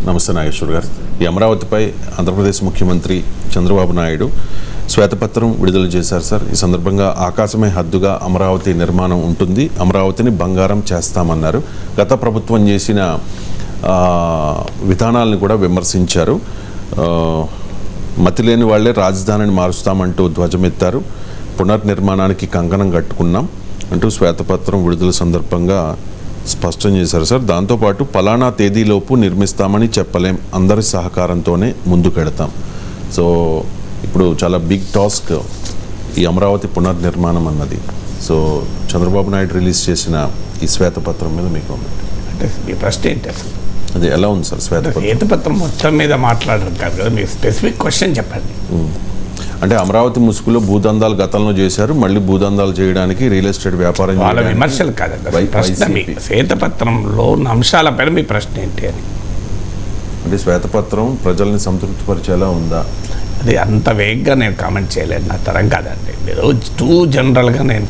నమస్తే నాగేశ్వర్ గారు. ఈ అమరావతిపై ఆంధ్రప్రదేశ్ ముఖ్యమంత్రి చంద్రబాబు నాయుడు శ్వేతపత్రం విడుదల చేశారు సార్. ఈ సందర్భంగా ఆకాశమే హద్దుగా అమరావతి నిర్మాణం ఉంటుంది, అమరావతిని బంగారం చేస్తామన్నారు. గత ప్రభుత్వం చేసిన విధానాలను కూడా విమర్శించారు. మతిలేని వాళ్లే రాజధానిని మారుస్తామంటూ ధ్వజమెత్తారు. పునర్నిర్మాణానికి కంకణం కట్టుకున్నాం అంటూ శ్వేతపత్రం విడుదల సందర్భంగా స్పష్టం చేశారు సార్. దాంతోపాటు పలానా తేదీలోపు నిర్మిస్తామని చెప్పలేం, అందరి సహకారంతోనే ముందుకెడతాం. సో ఇప్పుడు చాలా బిగ్ టాస్క్ ఈ అమరావతి పునర్నిర్మాణం అన్నది. సో చంద్రబాబు నాయుడు రిలీజ్ చేసిన ఈ శ్వేతపత్రం మీద మీకు అంటే మీ ప్రశ్న ఏంటి అసలు? అది ఎలా ఉంది సార్? శ్వేతపత్రం మొత్తం మీద మాట్లాడరు కాదు కదా, మీరు స్పెసిఫిక్ క్వశ్చన్ చెప్పండి. అంటే అమరావతి ముసుగులో భూదందాలు గతంలో చేశారు, మళ్ళీ భూదందాలు చేయడానికి రియల్ ఎస్టేట్ వ్యాపారం వాళ్ళ విమర్శలు కాదండి ప్రశ్న. మీ శ్వేతపత్రంలో ఉన్న అంశాలపైన మీ ప్రశ్న ఏంటి అని. అంటే శ్వేతపత్రం ప్రజల్ని సంతృప్తిపరిచేలా ఉందా? అది అంత వేగ్గా నేను కామెంట్ చేయలేను, నా తరం కాదండి. మీరు టూ జనరల్గా నేను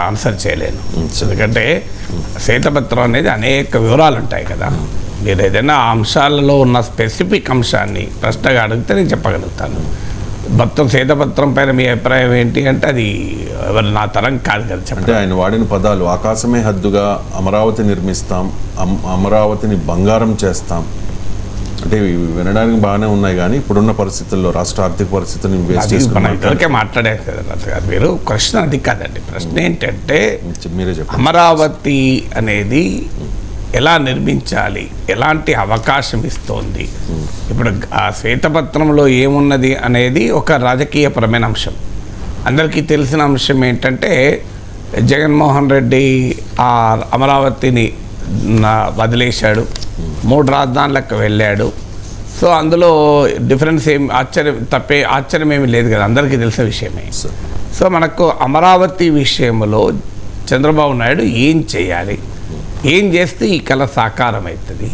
ఆన్సర్ చేయలేను. ఎందుకంటే శ్వేతపత్రం అనేది అనేక వివరాలు ఉంటాయి కదా. మీరు ఏదైనా అంశాలలో ఉన్న స్పెసిఫిక్ అంశాన్ని ప్రశ్నగా అడిగితే నేను చెప్పగలుగుతాను. మొత్తం శ్వేతపత్రం పైన మీ అభిప్రాయం ఏంటి అంటే అది ఎవరు నా తరం కాదు కదా. అంటే ఆయన వాడిన పదాలు ఆకాశమే హద్దుగా అమరావతి నిర్మిస్తాం, అమరావతిని బంగారం చేస్తాం అంటే వినడానికి బాగానే ఉన్నాయి, కానీ ఇప్పుడున్న పరిస్థితుల్లో రాష్ట్ర ఆర్థిక పరిస్థితిని ఇద్దరికే మాట్లాడారు కదా మీరు. క్వశ్చన్ అది కాదండి. ప్రశ్న ఏంటంటే మీరే చెప్పండి, అమరావతి అనేది ఎలా నిర్మించాలి, ఎలాంటి అవకాశం ఇస్తోంది. ఇప్పుడు ఆ శ్వేతపత్రంలో ఏమున్నది అనేది ఒక రాజకీయపరమైన అంశం. అందరికీ తెలిసిన అంశం ఏంటంటే జగన్మోహన్ రెడ్డి ఆ అమరావతిని వదిలేశాడు, 3 రాజధానులకు వెళ్ళాడు. సో అందులో డిఫరెన్స్ ఆశ్చర్యం ఏమీ లేదు కదా, అందరికీ తెలిసిన విషయమే. సో మనకు అమరావతి విషయంలో చంద్రబాబు నాయుడు ఏం చేయాలి, ఏం చేస్తే ఈ కళ సాకారం అవుతుంది.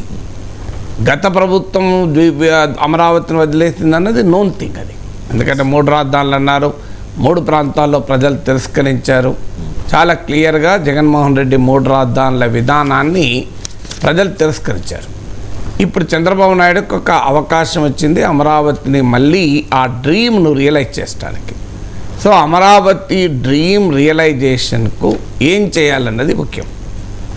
గత ప్రభుత్వం అమరావతిని వదిలేసింది అన్నది నోన్ థింగ్ అది. ఎందుకంటే 3 రాజధానులు అన్నారు, 3 ప్రాంతాల్లో ప్రజలు తిరస్కరించారు. చాలా క్లియర్గా జగన్మోహన్ రెడ్డి 3 రాజధానుల విధానాన్ని ప్రజలు తిరస్కరించారు. ఇప్పుడు చంద్రబాబు నాయుడుకి ఒక అవకాశం వచ్చింది అమరావతిని మళ్ళీ ఆ డ్రీమ్ను రియలైజ్ చేయడానికి. సో అమరావతి డ్రీమ్ రియలైజేషన్కు ఏం చేయాలన్నది ముఖ్యం.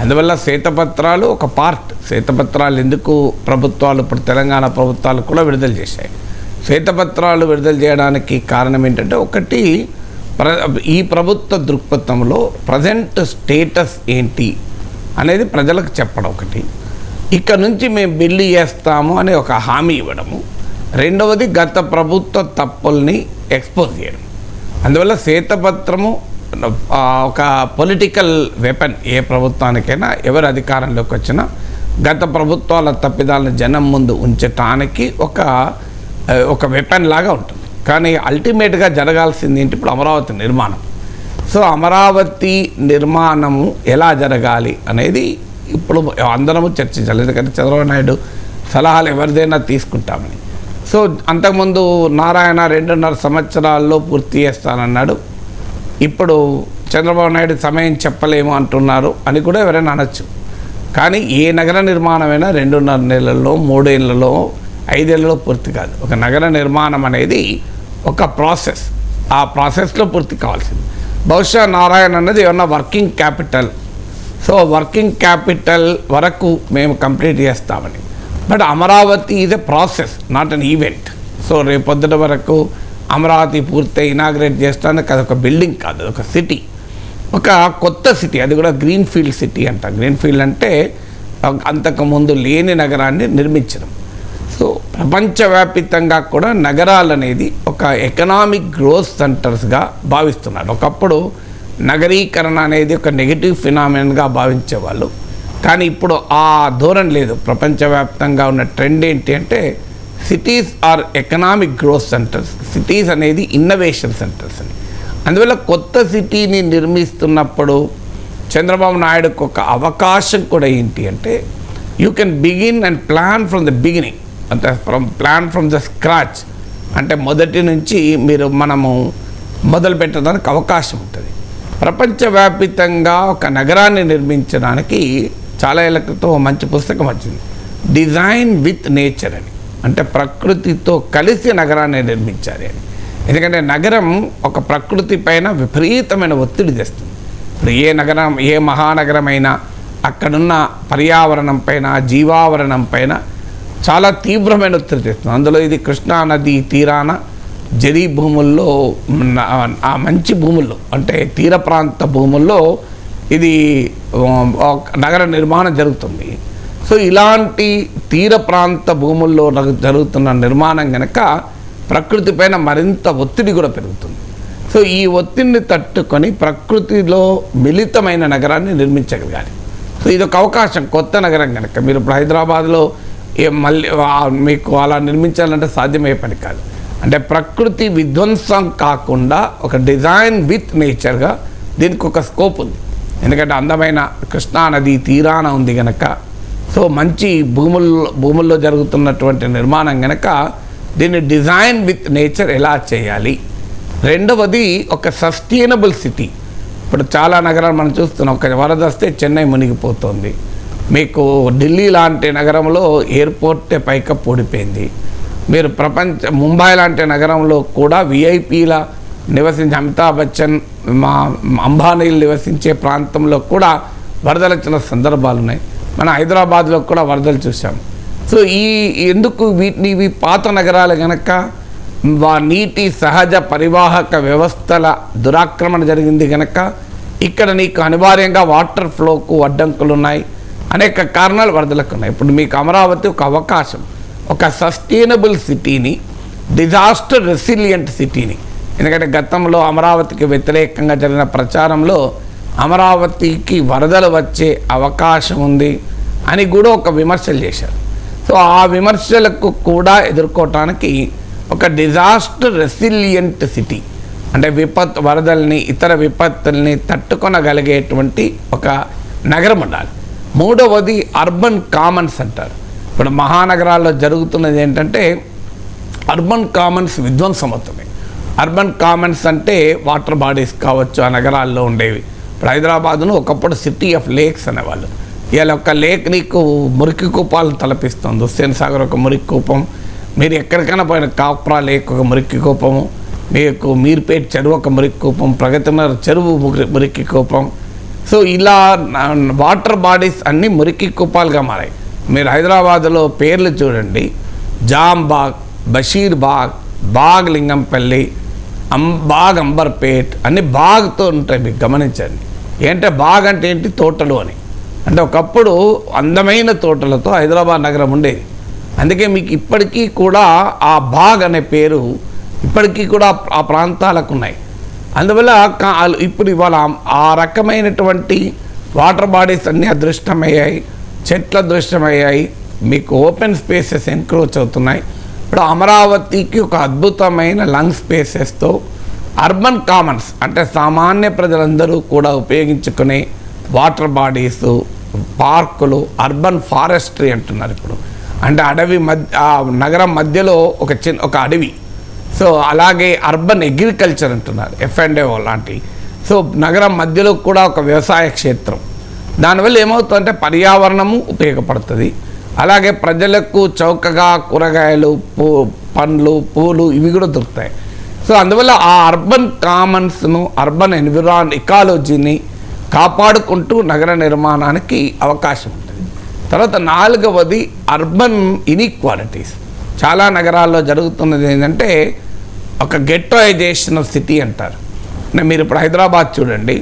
అందువల్ల శ్వేతపత్రాలు ఒక పార్ట్. శ్వేతపత్రాలు ఎందుకు ప్రభుత్వాలు ఇప్పుడు తెలంగాణ ప్రభుత్వాలు కూడా విడుదల చేశాయి. శ్వేతపత్రాలు విడుదల చేయడానికి కారణం ఏంటంటే ఒకటి ఈ ప్రభుత్వ దృక్పథంలో ప్రజెంట్ స్టేటస్ ఏంటి అనేది ప్రజలకు చెప్పడం ఒకటి, ఇక్కడ నుంచి మేము బిల్లు చేస్తాము అనే ఒక హామీ ఇవ్వడము, రెండవది గత ప్రభుత్వ తప్పుల్ని ఎక్స్పోజ్ చేయడం. అందువల్ల శ్వేతపత్రము ఒక పొలిటికల్ వెపన్. ఏ ప్రభుత్వానికైనా ఎవరు అధికారంలోకి వచ్చినా గత ప్రభుత్వాల తప్పిదాలను జనం ముందు ఉంచటానికి ఒక వెపన్ లాగా ఉంటుంది. కానీ అల్టిమేట్గా జరగాల్సింది ఏంటి, ఇప్పుడు అమరావతి నిర్మాణం. సో అమరావతి నిర్మాణము ఎలా జరగాలి అనేది ఇప్పుడు అందరము చర్చించాలి. ఎందుకంటే చంద్రబాబు నాయుడు సలహాలు ఎవరిదైనా తీసుకుంటామని. సో అంతకుముందు నారాయణ 2.5 సంవత్సరాల్లో పూర్తి చేస్తానన్నాడు. ఇప్పుడు చంద్రబాబు నాయుడు సమయం చెప్పలేము అంటున్నారు అని కూడా ఎవరైనా అనొచ్చు. కానీ ఏ నగర నిర్మాణమైనా 2.5 నెలల్లో, 3 ఏళ్లలో, 5 ఏళ్లలో పూర్తి కాదు. ఒక నగర నిర్మాణం అనేది ఒక ప్రాసెస్. ఆ ప్రాసెస్లో పూర్తి కావాల్సింది. బహుశా నారాయణ అన్నది ఏమన్నా working capital. So working capital వరకు మేము కంప్లీట్ చేస్తామని. But Amaravati is a process, not an event. So రేపొద్దుట వరకు అమరావతి పూర్తి ఇనాగ్రేట్ చేస్తానికి అదొక బిల్డింగ్ కాదు, అదొక సిటీ, ఒక కొత్త సిటీ. అది కూడా గ్రీన్ ఫీల్డ్ సిటీ అంట. గ్రీన్ ఫీల్డ్ అంటే అంతకుముందు లేని నగరాన్ని నిర్మించడం. సో ప్రపంచవ్యాప్తంగా కూడా నగరాలు అనేది ఒక ఎకనామిక్ గ్రోత్ సెంటర్స్గా భావిస్తున్నారు. ఒకప్పుడు నగరీకరణ అనేది ఒక నెగిటివ్ ఫినామినన్గా భావించేవాళ్ళు, కానీ ఇప్పుడు ఆ ధోరణి లేదు. ప్రపంచవ్యాప్తంగా ఉన్న ట్రెండ్ ఏంటి అంటే cities are economic growth centres, cities అనేది ఇన్నోవేషన్ సెంటర్స్ అని. అందువల్ల కొత్త సిటీని నిర్మిస్తున్నప్పుడు చంద్రబాబు నాయుడుకు ఒక అవకాశం కూడా ఏంటి అంటే you can begin and plan from the beginning, అంటే ప్లాన్ ఫ్రమ్ ద స్క్రాచ్. అంటే మొదటి నుంచి మనము మొదలు పెట్టడానికి అవకాశం ఉంటుంది. ప్రపంచవ్యాప్తంగా ఒక నగరాన్ని నిర్మించడానికి చాలా ఏళ్ల క్రితం మంచి పుస్తకం వచ్చింది, డిజైన్ విత్ నేచర్ అని, అంటే ప్రకృతితో కలిసి నగరాన్ని నిర్మించాలి అని. ఎందుకంటే నగరం ఒక ప్రకృతి పైన విపరీతమైన ఒత్తిడి తెస్తుంది. ఇప్పుడు ఏ మహానగరమైనా అక్కడున్న పర్యావరణం పైన, జీవావరణం పైన చాలా తీవ్రమైన ఒత్తిడి తెస్తుంది. అందులో ఇది కృష్ణా నది తీరాన జరీ భూముల్లో, ఆ మంచి భూముల్లో, అంటే తీర ప్రాంత భూముల్లో ఇది నగర నిర్మాణం జరుగుతుంది. సో ఇలాంటి తీర ప్రాంత భూముల్లో జరుగుతున్న నిర్మాణం కనుక ప్రకృతి పైన మరింత ఒత్తిడి కూడా పెరుగుతుంది. సో ఈ ఒత్తిడిని తట్టుకొని ప్రకృతిలో మిళితమైన నగరాన్ని నిర్మించగలగాలి. సో ఇదొక అవకాశం, కొత్త నగరం కనుక. మీరు ఇప్పుడు హైదరాబాద్లో మళ్ళీ మీకు అలా నిర్మించాలంటే సాధ్యమయ్యే పని కాదు. అంటే ప్రకృతి విధ్వంసం కాకుండా ఒక డిజైన్ విత్ నేచర్గా దీనికి ఒక స్కోప్ ఉంది. ఎందుకంటే అందమైన కృష్ణా నది తీరాన ఉంది కనుక, సో మంచి భూముల్లో జరుగుతున్నటువంటి నిర్మాణం కనుక దీన్ని డిజైన్ విత్ నేచర్ ఎలా చేయాలి. రెండవది ఒక సస్టైనబుల్ సిటీ. ఇప్పుడు చాలా నగరాలు మనం చూస్తున్నాం, ఒక వరద వస్తే చెన్నై మునిగిపోతుంది. మీకు ఢిల్లీ లాంటి నగరంలో ఎయిర్పోర్టే పైకప్పు ఊడిపోయింది. మీరు ముంబై లాంటి నగరంలో కూడా విఐపీల నివసించే అమితాబ్ బచ్చన్, అంబానీలు నివసించే ప్రాంతంలో కూడా వరదలు వచ్చిన సందర్భాలు ఉన్నాయి. మన హైదరాబాద్లో కూడా వరదలు చూసాం. సో ఎందుకు ఇవి పాత నగరాలు కనుక నీటి సహజ పరివాహక వ్యవస్థల దురాక్రమణ జరిగింది కనుక ఇక్కడ నీకు అనివార్యంగా వాటర్ ఫ్లోకు అడ్డంకులు ఉన్నాయి, అనేక కారణాలు వరదలకు ఉన్నాయి. ఇప్పుడు మీకు అమరావతి ఒక అవకాశం, ఒక సస్టైనబుల్ సిటీని, డిజాస్టర్ రెసిలియంట్ సిటీని. ఎందుకంటే గతంలో అమరావతికి వ్యతిరేకంగా జరిగిన ప్రచారంలో అమరావతికి వరదలు వచ్చే అవకాశం ఉంది అని కూడా ఒక విమర్శలు చేశారు. సో ఆ విమర్శలకు కూడా ఎదుర్కోవటానికి ఒక డిజాస్టర్ రెసిలియంట్ సిటీ, అంటే వరదల్ని, ఇతర విపత్తుల్ని తట్టుకొనగలిగేటువంటి ఒక నగరం ఉండాలి. మూడవది అర్బన్ కామన్స్ అంటారు. ఇప్పుడు మహానగరాల్లో జరుగుతున్నది ఏంటంటే అర్బన్ కామన్స్ విధ్వంసం అవుతుంది. అర్బన్ కామన్స్ అంటే వాటర్ బాడీస్ కావచ్చు, ఆ నగరాల్లో ఉండేవి. ఇప్పుడు హైదరాబాదును ఒకప్పుడు సిటీ ఆఫ్ లేక్స్ అనేవాళ్ళు. ఇవాళ ఒక లేక్ నీకు మురికి కూపాలు తలపిస్తుంది. హుస్సేన్ సాగర్ ఒక మురికి కూపం, మీరు ఎక్కడికైనా పోయిన కాప్రా లేక్ ఒక మురికి కూపము, మీకు మీర్పేట చెరువు ఒక మురికి కూపం, ప్రగతినగర్ చెరువు మురికి కూపం. సో ఇలా వాటర్ బాడీస్ అన్నీ మురికి కూపాలుగా మారాయి. మీరు హైదరాబాద్లో పేర్లు చూడండి, జాంబాగ్, బషీర్ బాగ్, బాగ్ లింగంపల్లి, బాగ్ అంబర్పేట్, అన్ని బాగ్తో ఉంటాయి. మీకు గమనించండి, ఏంటంటే బాగ్ అంటే ఏంటి, తోటలు అని. అంటే ఒకప్పుడు అందమైన తోటలతో హైదరాబాద్ నగరం ఉండేది. అందుకే మీకు ఇప్పటికీ కూడా ఆ బాగ్ అనే పేరు ఇప్పటికీ కూడా ఆ ప్రాంతాలకు ఉన్నాయి. అందువల్ల ఇప్పుడు ఇవాళ ఆ రకమైనటువంటి వాటర్ బాడీస్ అన్నీ అదృష్టమయ్యాయి, చెట్లు అదృష్టమయ్యాయి, మీకు ఓపెన్ స్పేసెస్ ఎన్క్రోచ్ అవుతున్నాయి. ఇప్పుడు అమరావతికి ఒక అద్భుతమైన లంగ్ స్పేసెస్తో అర్బన్ కామన్స్, అంటే సామాన్య ప్రజలందరూ కూడా ఉపయోగించుకునే వాటర్ బాడీస్, పార్కులు, అర్బన్ ఫారెస్ట్రీ అంటున్నారు ఇప్పుడు. అంటే అడవి నగరం మధ్యలో ఒక అడవి. సో అలాగే అర్బన్ అగ్రికల్చర్ అంటున్నారు, F&O లాంటివి. సో నగరం మధ్యలో కూడా ఒక వ్యవసాయ క్షేత్రం. దానివల్ల ఏమవుతుందంటే పర్యావరణము ఉపయోగపడుతుంది, అలాగే ప్రజలకు చౌకగా కూరగాయలు, పండ్లు, పూలు ఇవి కూడా దొరుకుతాయి. సో అందువల్ల ఆ అర్బన్ కామన్స్ను, అర్బన్ ఎకాలజీని కాపాడుకుంటూ నగర నిర్మాణానికి అవకాశం ఉంటుంది. తర్వాత నాలుగవది అర్బన్ ఇన్ఈక్వాలిటీస్. చాలా నగరాల్లో జరుగుతున్నది ఏంటంటే ఒక గెట్టోయిజేషన్ ఆఫ్ సిటీ అంటారు. మీరు ఇప్పుడు హైదరాబాద్ చూడండి,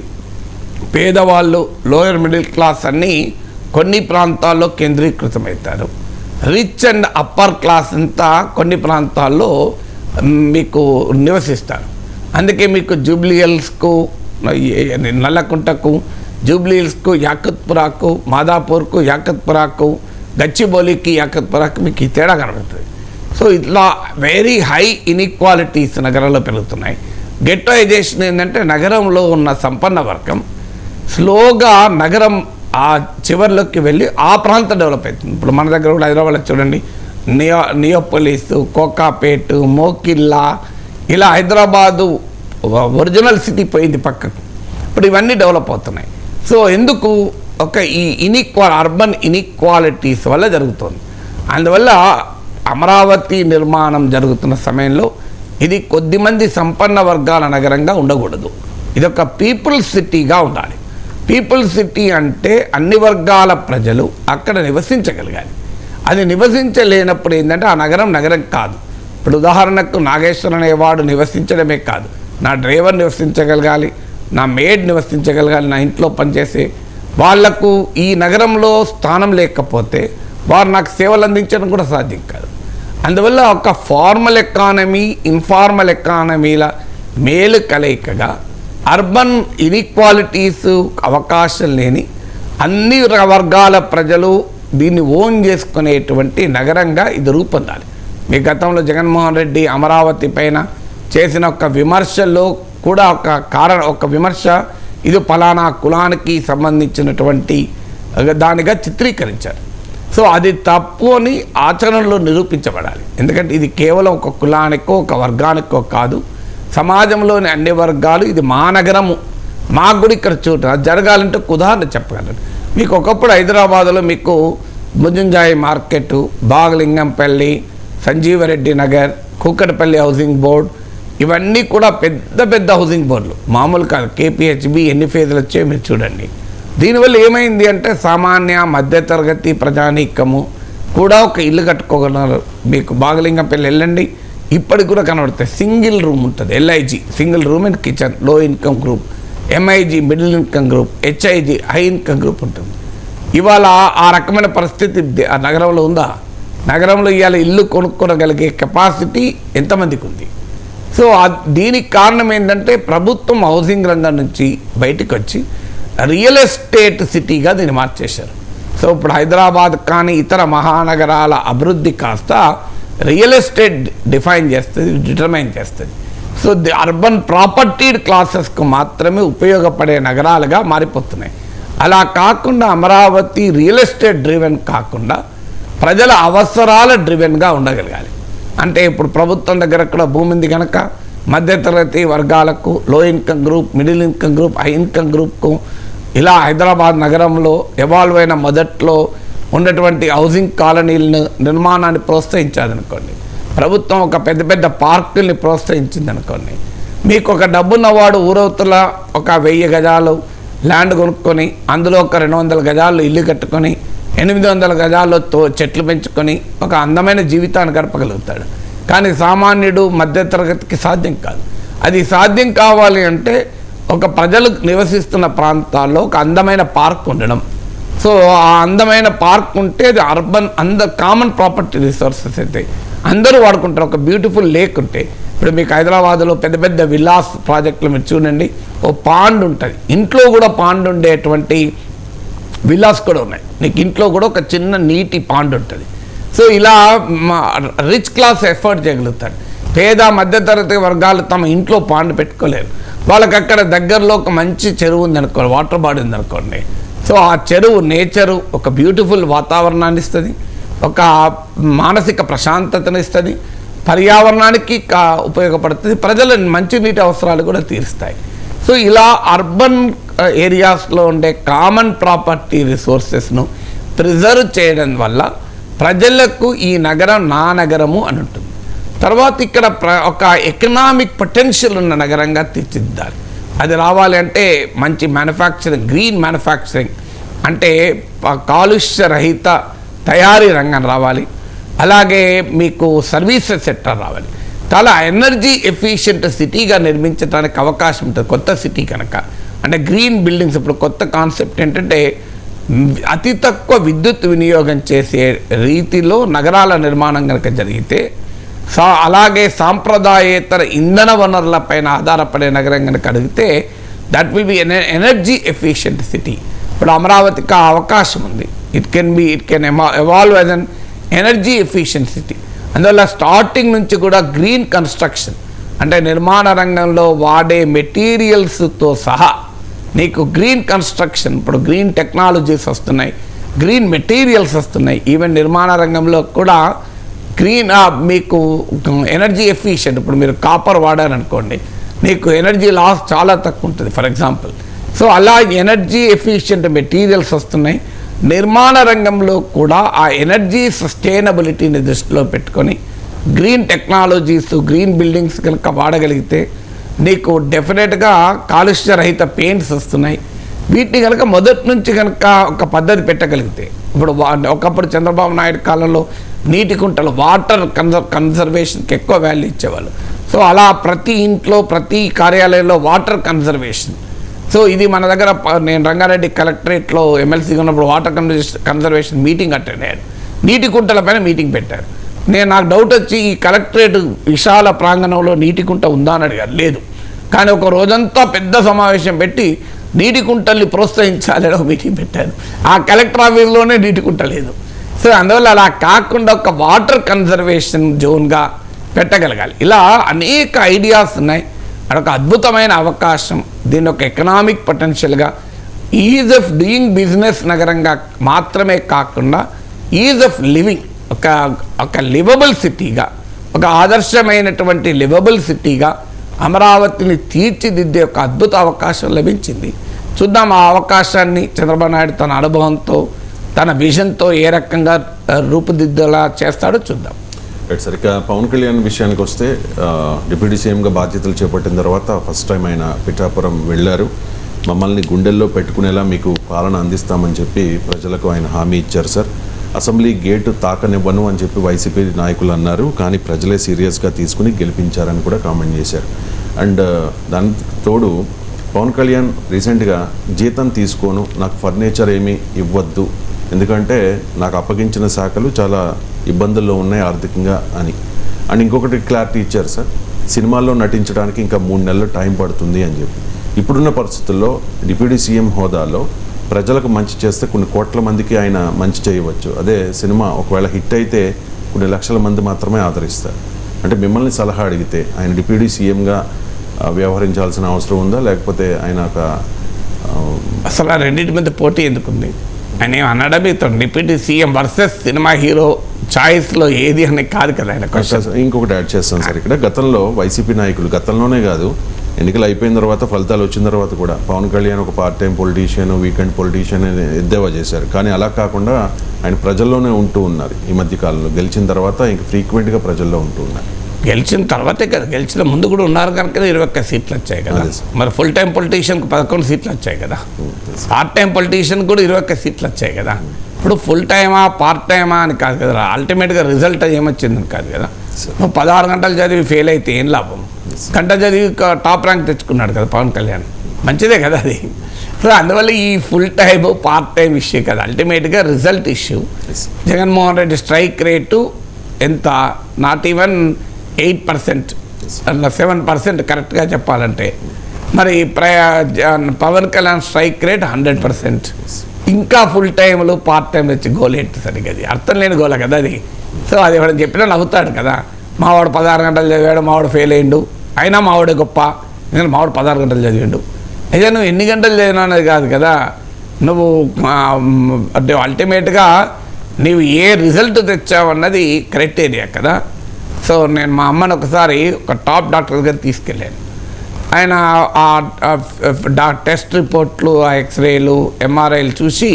పేదవాళ్ళు, లోయర్ మిడిల్ క్లాస్ అన్నీ కొన్ని ప్రాంతాల్లో కేంద్రీకృతమవుతారు. రిచ్ అండ్ అప్పర్ క్లాస్ అంతా కొన్ని ప్రాంతాల్లో మీకు నివసిస్తారు. అందుకే మీకు జూబ్లీ హిల్స్కు, నల్లకుంటకు, జూబ్లీ హిల్స్కు, యాకత్పురాకు, మాదాపూర్కు, యాకత్పురాకు, గచ్చిబౌలికి, యాకత్పురాకు మీకు ఈ తేడా కనబడుతుంది. సో ఇట్లా వెరీ హై ఇన్ఈక్వాలిటీస్ నగరంలో పెరుగుతున్నాయి. గెట్టోయిజేషన్ ఏంటంటే నగరంలో ఉన్న సంపన్న వర్గం స్లోగా నగరం ఆ చివరిలోకి వెళ్ళి ఆ ప్రాంతం డెవలప్ అవుతుంది. ఇప్పుడు మన దగ్గర కూడా హైదరాబాద్లో చూడండి, నియోపోలిస్, కోకాపేట్, మోకిల్లా, ఇలా హైదరాబాదు ఒరిజినల్ సిటీ పోయింది పక్కకు. ఇప్పుడు ఇవన్నీ డెవలప్ అవుతున్నాయి. సో ఎందుకు ఒక ఈ అర్బన్ ఇన్ఈక్వాలిటీస్ వల్ల జరుగుతుంది. అందువల్ల అమరావతి నిర్మాణం జరుగుతున్న సమయంలో ఇది కొద్దిమంది సంపన్న వర్గాల నగరంగా ఉండకూడదు. ఇది ఒక పీపుల్ సిటీగా ఉండాలి. పీపుల్ సిటీ అంటే అన్ని వర్గాల ప్రజలు అక్కడ నివసించగలగాలి. అది నివసించలేనప్పుడు ఏంటంటే ఆ నగరం నగరం కాదు. ఇప్పుడు ఉదాహరణకు నాగేశ్వరం అనేవాడు నివసించడమే కాదు, నా డ్రైవర్ నివసించగలగాలి, నా మేడ్ నివసించగలగాలి, నా ఇంట్లో పనిచేసే వాళ్లకు ఈ నగరంలో స్థానం లేకపోతే వారు నాకు సేవలు అందించడం కూడా సాధ్యం కాదు. అందువల్ల ఒక ఫార్మల్ ఎకానమీ, ఇన్ఫార్మల్ ఎకానమీల మేలు కలయికగా అర్బన్ ఇన్ఈక్వాలిటీస్ అవకాశం లేని అన్ని వర్గాల ప్రజలు దీన్ని ఓన్ చేసుకునేటువంటి నగరంగా ఇది రూపొందాలి. మీ గతంలో జగన్మోహన్ రెడ్డి అమరావతి పైన చేసిన ఒక విమర్శల్లో కూడా ఒక విమర్శ ఇది ఫలానా కులానికి సంబంధించినటువంటి దానిగా చిత్రీకరించారు. సో అది తప్పు అని ఆచరణలో నిరూపించబడాలి. ఎందుకంటే ఇది కేవలం ఒక కులానికో ఒక వర్గానికో కాదు, సమాజంలోని అన్ని వర్గాలు, ఇది మా నగరము, మాకు కూడా ఇక్కడ చోటు జరగాలంటే ఒక ఉదాహరణ చెప్పగలను. మీకు ఒకప్పుడు హైదరాబాద్లో మీకు Mozamjahi market, Baglingampally, Sanjeevareddy Nagar, Kukatpally housing board, ఇవన్నీ కూడా పెద్ద పెద్ద హౌసింగ్ బోర్డులు, మామూలు కాదు. కేపీహెచ్బి ఎన్ని ఫేజులు వచ్చాయో మీరు చూడండి. దీనివల్ల ఏమైంది అంటే సామాన్య మధ్యతరగతి ప్రజానీకము కూడా ఒక ఇల్లు కట్టుకోగలరు. మీకు బాగలింగంపల్లి వెళ్ళండి, ఇప్పటికి కూడా కనబడతాయి. సింగిల్ రూమ్ ఉంటుంది, LIG single room and kitchen, low income group, MIG middle income group, HIG high income group ఉంటుంది. ఇవాళ ఆ రకమైన పరిస్థితి ఆ నగరంలో ఉందా? నగరంలో ఇవాళ ఇల్లు కొనుక్కోగలిగే కెపాసిటీ ఎంతమందికి ఉంది? సో దీనికి కారణం ఏంటంటే ప్రభుత్వం హౌసింగ్ రంగం నుంచి బయటకు వచ్చి రియల్ ఎస్టేట్ సిటీగా దీన్ని మార్చేశారు. సో ఇప్పుడు హైదరాబాద్ కానీ ఇతర మహానగరాల అభివృద్ధి కాస్త రియల్ ఎస్టేట్ డిఫైన్ చేస్తుంది, డిటర్మైన్ చేస్తుంది. సో అర్బన్ ప్రాపర్టీడ్ క్లాసెస్కు మాత్రమే ఉపయోగపడే నగరాలుగా మారిపోతున్నాయి. అలా కాకుండా అమరావతి రియల్ ఎస్టేట్ డ్రివెన్ కాకుండా ప్రజల అవసరాల డ్రివెన్గా ఉండగలగాలి. అంటే ఇప్పుడు ప్రభుత్వం దగ్గర కూడా భూమి ఉంది కనుక మధ్యతరగతి వర్గాలకు, low income group, middle income group, high income గ్రూప్కు ఇలా హైదరాబాద్ నగరంలో ఎవాల్వ్ అయిన మొదట్లో ఉన్నటువంటి హౌసింగ్ కాలనీలను నిర్మాణాన్ని ప్రోత్సహించాదనుకోండి, ప్రభుత్వం ఒక పెద్ద పెద్ద పార్కుల్ని ప్రోత్సహించింది అనుకోండి, మీకు ఒక డబ్బున్నవాడు ఊరవతల ఒక 1000 గజాలు ల్యాండ్ కొనుక్కొని అందులో ఒక 200 గజాలు ఇల్లు కట్టుకొని 800 గజాల్లో చెట్లు పెంచుకొని ఒక అందమైన జీవితాన్ని గడపగలుగుతాడు. కానీ సామాన్యుడు మధ్యతరగతికి సాధ్యం కాదు. అది సాధ్యం కావాలి అంటే ఒక ప్రజలు నివసిస్తున్న ప్రాంతాల్లో ఒక అందమైన పార్క్ ఉండడం. సో ఆ అందమైన పార్క్ ఉంటే అది అర్బన్ కామన్ ప్రాపర్టీ రిసోర్సెస్ అయితే అందరూ వాడుకుంటారు. ఒక బ్యూటిఫుల్ లేక్ ఉంటే, ఇప్పుడు మీకు హైదరాబాద్లో పెద్ద పెద్ద విల్లాస్ ప్రాజెక్టులు మీరు చూడండి, ఓ పాండ్ ఉంటుంది, ఇంట్లో కూడా పాండ్ ఉండేటువంటి విల్లాస్ కూడా ఉన్నాయి. నీకు ఇంట్లో కూడా ఒక చిన్న నీటి పాండ్ ఉంటుంది. సో ఇలా రిచ్ క్లాస్ ఎఫర్ట్ చేయగలుగుతాడు. పేద మధ్యతరగతి వర్గాలు తమ ఇంట్లో పాండ్ పెట్టుకోలేరు. వాళ్ళకి అక్కడ దగ్గరలో ఒక మంచి చెరువు ఉందనుకోండి, వాటర్ బాడీ ఉందనుకోండి, సో ఆ చెరువు నేచరు ఒక బ్యూటిఫుల్ వాతావరణాన్ని ఇస్తుంది, ఒక మానసిక ప్రశాంతతను ఇస్తుంది, పర్యావరణానికి ఉపయోగపడుతుంది, ప్రజల మంచినీటి అవసరాలు కూడా తీరుస్తాయి. సో ఇలా అర్బన్ ఏరియాస్లో ఉండే కామన్ ప్రాపర్టీ రిసోర్సెస్ను ప్రిజర్వ్ చేయడం వల్ల ప్రజలకు ఈ నగరం నా నగరము అని ఉంటుంది. తర్వాత ఇక్కడ ఒక ఎకనామిక్ పొటెన్షియల్ ఉన్న నగరంగా తీర్చిదిద్దాలి. అది రావాలి అంటే మంచి మ్యానుఫ్యాక్చరింగ్, గ్రీన్ మ్యానుఫ్యాక్చరింగ్ అంటే కాలుష్య రహిత తయారీ రంగం రావాలి. అలాగే మీకు సర్వీసెస్ సెక్టర్ రావాలి. చాలా ఎనర్జీ ఎఫిషియెంట్ సిటీగా నిర్మించడానికి అవకాశం ఉంటుంది కొత్త సిటీ కనుక. అంటే గ్రీన్ బిల్డింగ్స్, ఇప్పుడు కొత్త కాన్సెప్ట్ ఏంటంటే అతి తక్కువ విద్యుత్ వినియోగం చేసే రీతిలో నగరాల నిర్మాణం కనుక జరిగితే, అలాగే సాంప్రదాయేతర ఇంధన వనరులపైన ఆధారపడే నగరం కనుక అడిగితే that will be energy efficient city. ఇప్పుడు అమరావతికి ఆ అవకాశం ఉంది. It can evolve as an energy efficient city. అందువల్ల స్టార్టింగ్ నుంచి కూడా గ్రీన్ కన్స్ట్రక్షన్ అంటే నిర్మాణ రంగంలో వాడే మెటీరియల్స్తో సహా నీకు గ్రీన్ కన్స్ట్రక్షన్, ఇప్పుడు గ్రీన్ టెక్నాలజీస్ వస్తున్నాయి, గ్రీన్ మెటీరియల్స్ వస్తున్నాయి. ఈవెన్ నిర్మాణ రంగంలో కూడా గ్రీన్ మీకు ఎనర్జీ ఎఫిషియెంట్. ఇప్పుడు మీరు కాపర్ వాడారనుకోండి, మీకు ఎనర్జీ లాస్ చాలా తక్కువ ఉంటుంది ఫర్ ఎగ్జాంపుల్. సో అలా ఎనర్జీ ఎఫిషియెంట్ మెటీరియల్స్ వస్తున్నాయి. నిర్మాణ రంగంలో కూడా ఆ ఎనర్జీ సస్టైనబిలిటీని దృష్టిలో పెట్టుకొని గ్రీన్ టెక్నాలజీస్, గ్రీన్ బిల్డింగ్స్ కనుక వాడగలిగితే నీకు డెఫినెట్గా కాలుష్యరహిత పెయింట్స్ వస్తున్నాయి. వీటిని కనుక మొదటి నుంచి కనుక ఒక పద్ధతి పెట్టగలిగితే, ఇప్పుడు ఒకప్పుడు చంద్రబాబు నాయుడు కాలంలో నీటి కుంటలు, వాటర్ కన్జర్వేషన్కి ఎక్కువ వాల్యూ ఇచ్చేవాళ్ళు. సో అలా ప్రతి ఇంట్లో, ప్రతి కార్యాలయంలో వాటర్ కన్జర్వేషన్. సో ఇది మన దగ్గర నేను రంగారెడ్డి కలెక్టరేట్లో ఎమ్మెల్సీగా ఉన్నప్పుడు వాటర్ కన్జర్వేషన్ మీటింగ్ అటెండ్ అయ్యాను. నీటి కుంటల పైన మీటింగ్ పెట్టారు. నాకు డౌట్ వచ్చి ఈ కలెక్టరేట్ విశాల ప్రాంగణంలో నీటి కుంట ఉందా అని అడిగారు. లేదు. కానీ ఒక రోజంతా పెద్ద సమావేశం పెట్టి నీటి కుంటల్ని ప్రోత్సహించాలి ఒక మీటింగ్ పెట్టారు. ఆ కలెక్టర్ ఆఫీస్లోనే నీటి కుంట లేదు. సో అందువల్ల అలా కాకుండా ఒక వాటర్ కన్జర్వేషన్ జోన్గా పెట్టగలగాలి. ఇలా అనేక ఐడియాస్ ఉన్నాయి. అదొక అద్భుతమైన అవకాశం. దీని ఒక ఎకనామిక్ పొటెన్షియల్గా, ఈజ్ ఆఫ్ డూయింగ్ బిజినెస్ నగరంగా మాత్రమే కాకుండా ఈజ్ ఆఫ్ లివింగ్, ఒక లివబుల్ సిటీగా, ఒక ఆదర్శమైనటువంటి లివబుల్ సిటీగా అమరావతిని తీర్చిదిద్దే ఒక అద్భుత అవకాశం లభించింది. చూద్దాం ఆ అవకాశాన్ని చంద్రబాబు నాయుడు తన అనుభవంతో, తన విజన్తో ఏ రకంగా రూపుదిద్దేలా చేస్తాడో చూద్దాం. Right sir. ఇక పవన్ కళ్యాణ్ విషయానికి వస్తే డిప్యూటీ సీఎంగా బాధ్యతలు చేపట్టిన తర్వాత ఫస్ట్ టైం ఆయన పిఠాపురం వెళ్ళారు. మమ్మల్ని గుండెల్లో పెట్టుకునేలా మీకు పాలన అందిస్తామని చెప్పి ప్రజలకు ఆయన హామీ ఇచ్చారు సార్. అసెంబ్లీ గేటు తాకనివ్వను అని చెప్పి వైసీపీ నాయకులు అన్నారు, కానీ ప్రజలే సీరియస్గా తీసుకుని గెలిపించారని కూడా కామెంట్ చేశారు. అండ్ దానికి తోడు పవన్ కళ్యాణ్ రీసెంట్గా జీతం తీసుకోను, నాకు ఫర్నిచర్ ఏమీ ఇవ్వద్దు, ఎందుకంటే నాకు అప్పగించిన శాఖలు చాలా ఇబ్బందుల్లో ఉన్నాయి ఆర్థికంగా అని. అండ్ ఇంకొకటి క్లారిటీ ఇచ్చారు సార్, సినిమాల్లో నటించడానికి ఇంకా 3 నెలలు టైం పడుతుంది అని చెప్పి. ఇప్పుడున్న పరిస్థితుల్లో డిప్యూటీ సీఎం హోదాలో ప్రజలకు మంచి చేస్తే కొన్ని కోట్ల మందికి ఆయన మంచి చేయవచ్చు. అదే సినిమా ఒకవేళ హిట్ అయితే కొన్ని లక్షల మంది మాత్రమే ఆదరిస్తారు. అంటే మిమ్మల్ని సలహా అడిగితే ఆయన డిప్యూటీ సీఎంగా వ్యవహరించాల్సిన అవసరం ఉందా, లేకపోతే ఆయన ఒక అసలు ఆ రెండింటి మధ్య పోటీ ఎందుకుంది? ఆయన అనడమే deputy CM versus cinema hero చాయిస్లో ఏది అని కాదు కదా ఆయన. ఇంకొకటి యాడ్ చేస్తాను సార్ ఇక్కడ. గతంలో వైసీపీ నాయకులు, గతంలోనే కాదు ఎన్నికలు అయిపోయిన తర్వాత, ఫలితాలు వచ్చిన తర్వాత కూడా పవన్ కళ్యాణ్ ఒక part time politician, weekend politician ఎద్దేవా చేశారు. కానీ అలా కాకుండా ఆయన ప్రజల్లోనే ఉంటూ ఉన్నారు. ఈ మధ్య కాలంలో గెలిచిన తర్వాత ఇంక ఫ్రీక్వెంట్గా ప్రజల్లో ఉంటూ ఉన్నారు. గెలిచిన తర్వాతే కదా, గెలిచిన ముందు కూడా ఉన్నారు కనుక 21 సీట్లు వచ్చాయి కదా. మరి ఫుల్ టైం పొలిటీషియన్కి 11 సీట్లు వచ్చాయి కదా. పార్ట్ టైం పొలిటీషియన్ కూడా 21 సీట్లు వచ్చాయి కదా. ఇప్పుడు ఫుల్ టైమా పార్ట్ టైమా అని కాదు కదా, అల్టిమేట్గా రిజల్ట్ ఏమొచ్చిందని కాదు కదా. 16 గంటలు చదివి ఫెయిల్ అయితే ఏం లాభం? గంట చదివి టాప్ ర్యాంక్ తెచ్చుకున్నాడు కదా పవన్ కళ్యాణ్, మంచిదే కదా అది. సో అందువల్ల ఈ full time part time issue కదా, అల్టిమేట్గా result issue. Jaganmohan Reddy strike rate ఎంత? నాట్ ఈవెన్ 8%, 7% కరెక్ట్గా చెప్పాలంటే. మరి పవన్ కళ్యాణ్ స్ట్రైక్ రేట్ 100%. ఇంకా ఫుల్ టైంలు పార్ట్ టైం వచ్చి గోల్ ఏంటి సరిగ్గా? అది అర్థం లేని గోల కదా అది. సో అది ఎవరైనా చెప్పినా నవ్వుతాడు కదా. మావాడు 16 గంటలు చదివాడు, మావాడు ఫెయిల్ అయ్యిండు, అయినా మావాడే గొప్ప, ఎందుకంటే మావాడు 16 గంటలు చదివాడు. అయితే నువ్వు ఎన్ని గంటలు చదివినావు అనేది కాదు కదా, నువ్వు అంటే అల్టిమేట్గా నీవు ఏ రిజల్ట్ తెచ్చావన్నది క్రైటీరియా కదా. సో నేను మా అమ్మని ఒకసారి ఒక టాప్ డాక్టర్ దగ్గర తీసుకెళ్ళాను. ఆయన ఆ టెస్ట్ రిపోర్ట్లు, ఆ ఎక్స్రేలు, ఎంఆర్ఐలు చూసి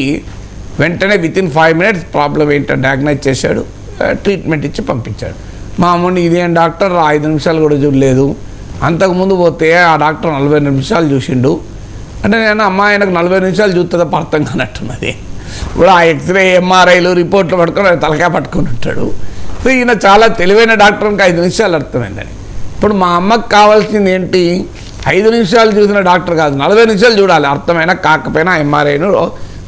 వెంటనే వితిన్ 5 minutes ప్రాబ్లం ఏంటో డయాగ్నైజ్ చేశాడు, ట్రీట్మెంట్ ఇచ్చి పంపించాడు. మా అమ్మని ఇదేం డాక్టర్ 5 నిమిషాలు కూడా చూడలేదు, అంతకుముందు పోతే ఆ డాక్టర్ 40 నిమిషాలు చూసిండు అంటే నేను అమ్మ ఆయనకు 40 నిమిషాలు చూస్తుందో అర్థం కానట్టున్నది. ఇప్పుడు ఆ ఎక్స్రే ఎంఆర్ఐలు రిపోర్ట్లు పట్టుకొని ఆయన తలకాయ పట్టుకొని ఉంటాడు. సో ఈయన చాలా తెలివైన డాక్టర్కి 5 నిమిషాలు అర్థమైందని. ఇప్పుడు మా అమ్మకి కావాల్సింది ఏంటి? 5 నిమిషాలు చూసిన డాక్టర్ కాదు, 40 నిమిషాలు చూడాలి, అర్థమైనా కాకపోయినా ఎంఆర్ఐను.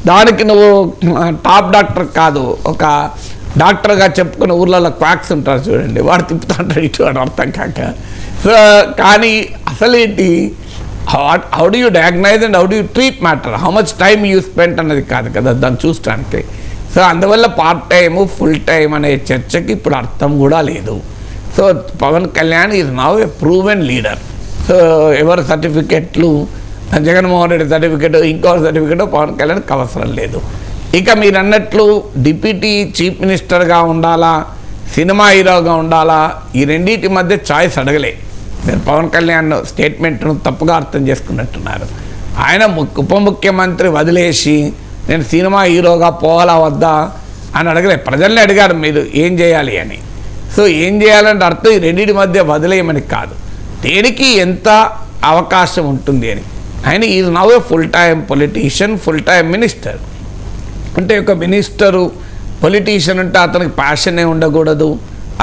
దానికి నువ్వు టాప్ డాక్టర్ కాదు, ఒక డాక్టర్గా చెప్పుకున్న ఊర్లలో క్వాక్స్ ఉంటారు చూడండి, వాడు తిప్పుతా ఉంటాడు ఇటు వాడు అర్థం కాక. సో కానీ అసలేంటి, how do you diagnose and how do you treat matter, how much time you spend అన్నది కాదు కదా దాన్ని చూడటానికి. సో అందువల్ల పార్ట్ టైము ఫుల్ టైం అనే చర్చకి ఇప్పుడు అర్థం కూడా లేదు. So Pawan Kalyan is now a proven leader. So ఎవరి సర్టిఫికెట్లు, జగన్మోహన్ రెడ్డి సర్టిఫికెట్, ఇంకో సర్టిఫికెట్ పవన్ కళ్యాణ్కి అవసరం లేదు. ఇక మీరు అన్నట్లు డిప్యూటీ చీఫ్ మినిస్టర్గా ఉండాలా, సినిమా హీరోగా ఉండాలా, ఈ రెండింటి మధ్య చాయిస్ అడగలే. మీరు పవన్ కళ్యాణ్ స్టేట్మెంట్ను తప్పుగా అర్థం చేసుకున్నట్టున్నారు. ఆయన ఉప ముఖ్యమంత్రి వదిలేసి నేను సినిమా హీరోగా పోవాలా వద్దా అని అడగలేదు. ప్రజల్ని అడిగారు మీరు ఏం చేయాలి అని. సో ఏం చేయాలంటే అర్థం ఈ రెండింటి మధ్య వదిలేయమని కాదు, దేనికి ఎంత అవకాశం ఉంటుంది అని. ఆయన is now A full time politician, full time minister. అంటే ఒక మినిస్టరు పొలిటీషియన్ అంటే అతనికి ప్యాషనే ఉండకూడదు,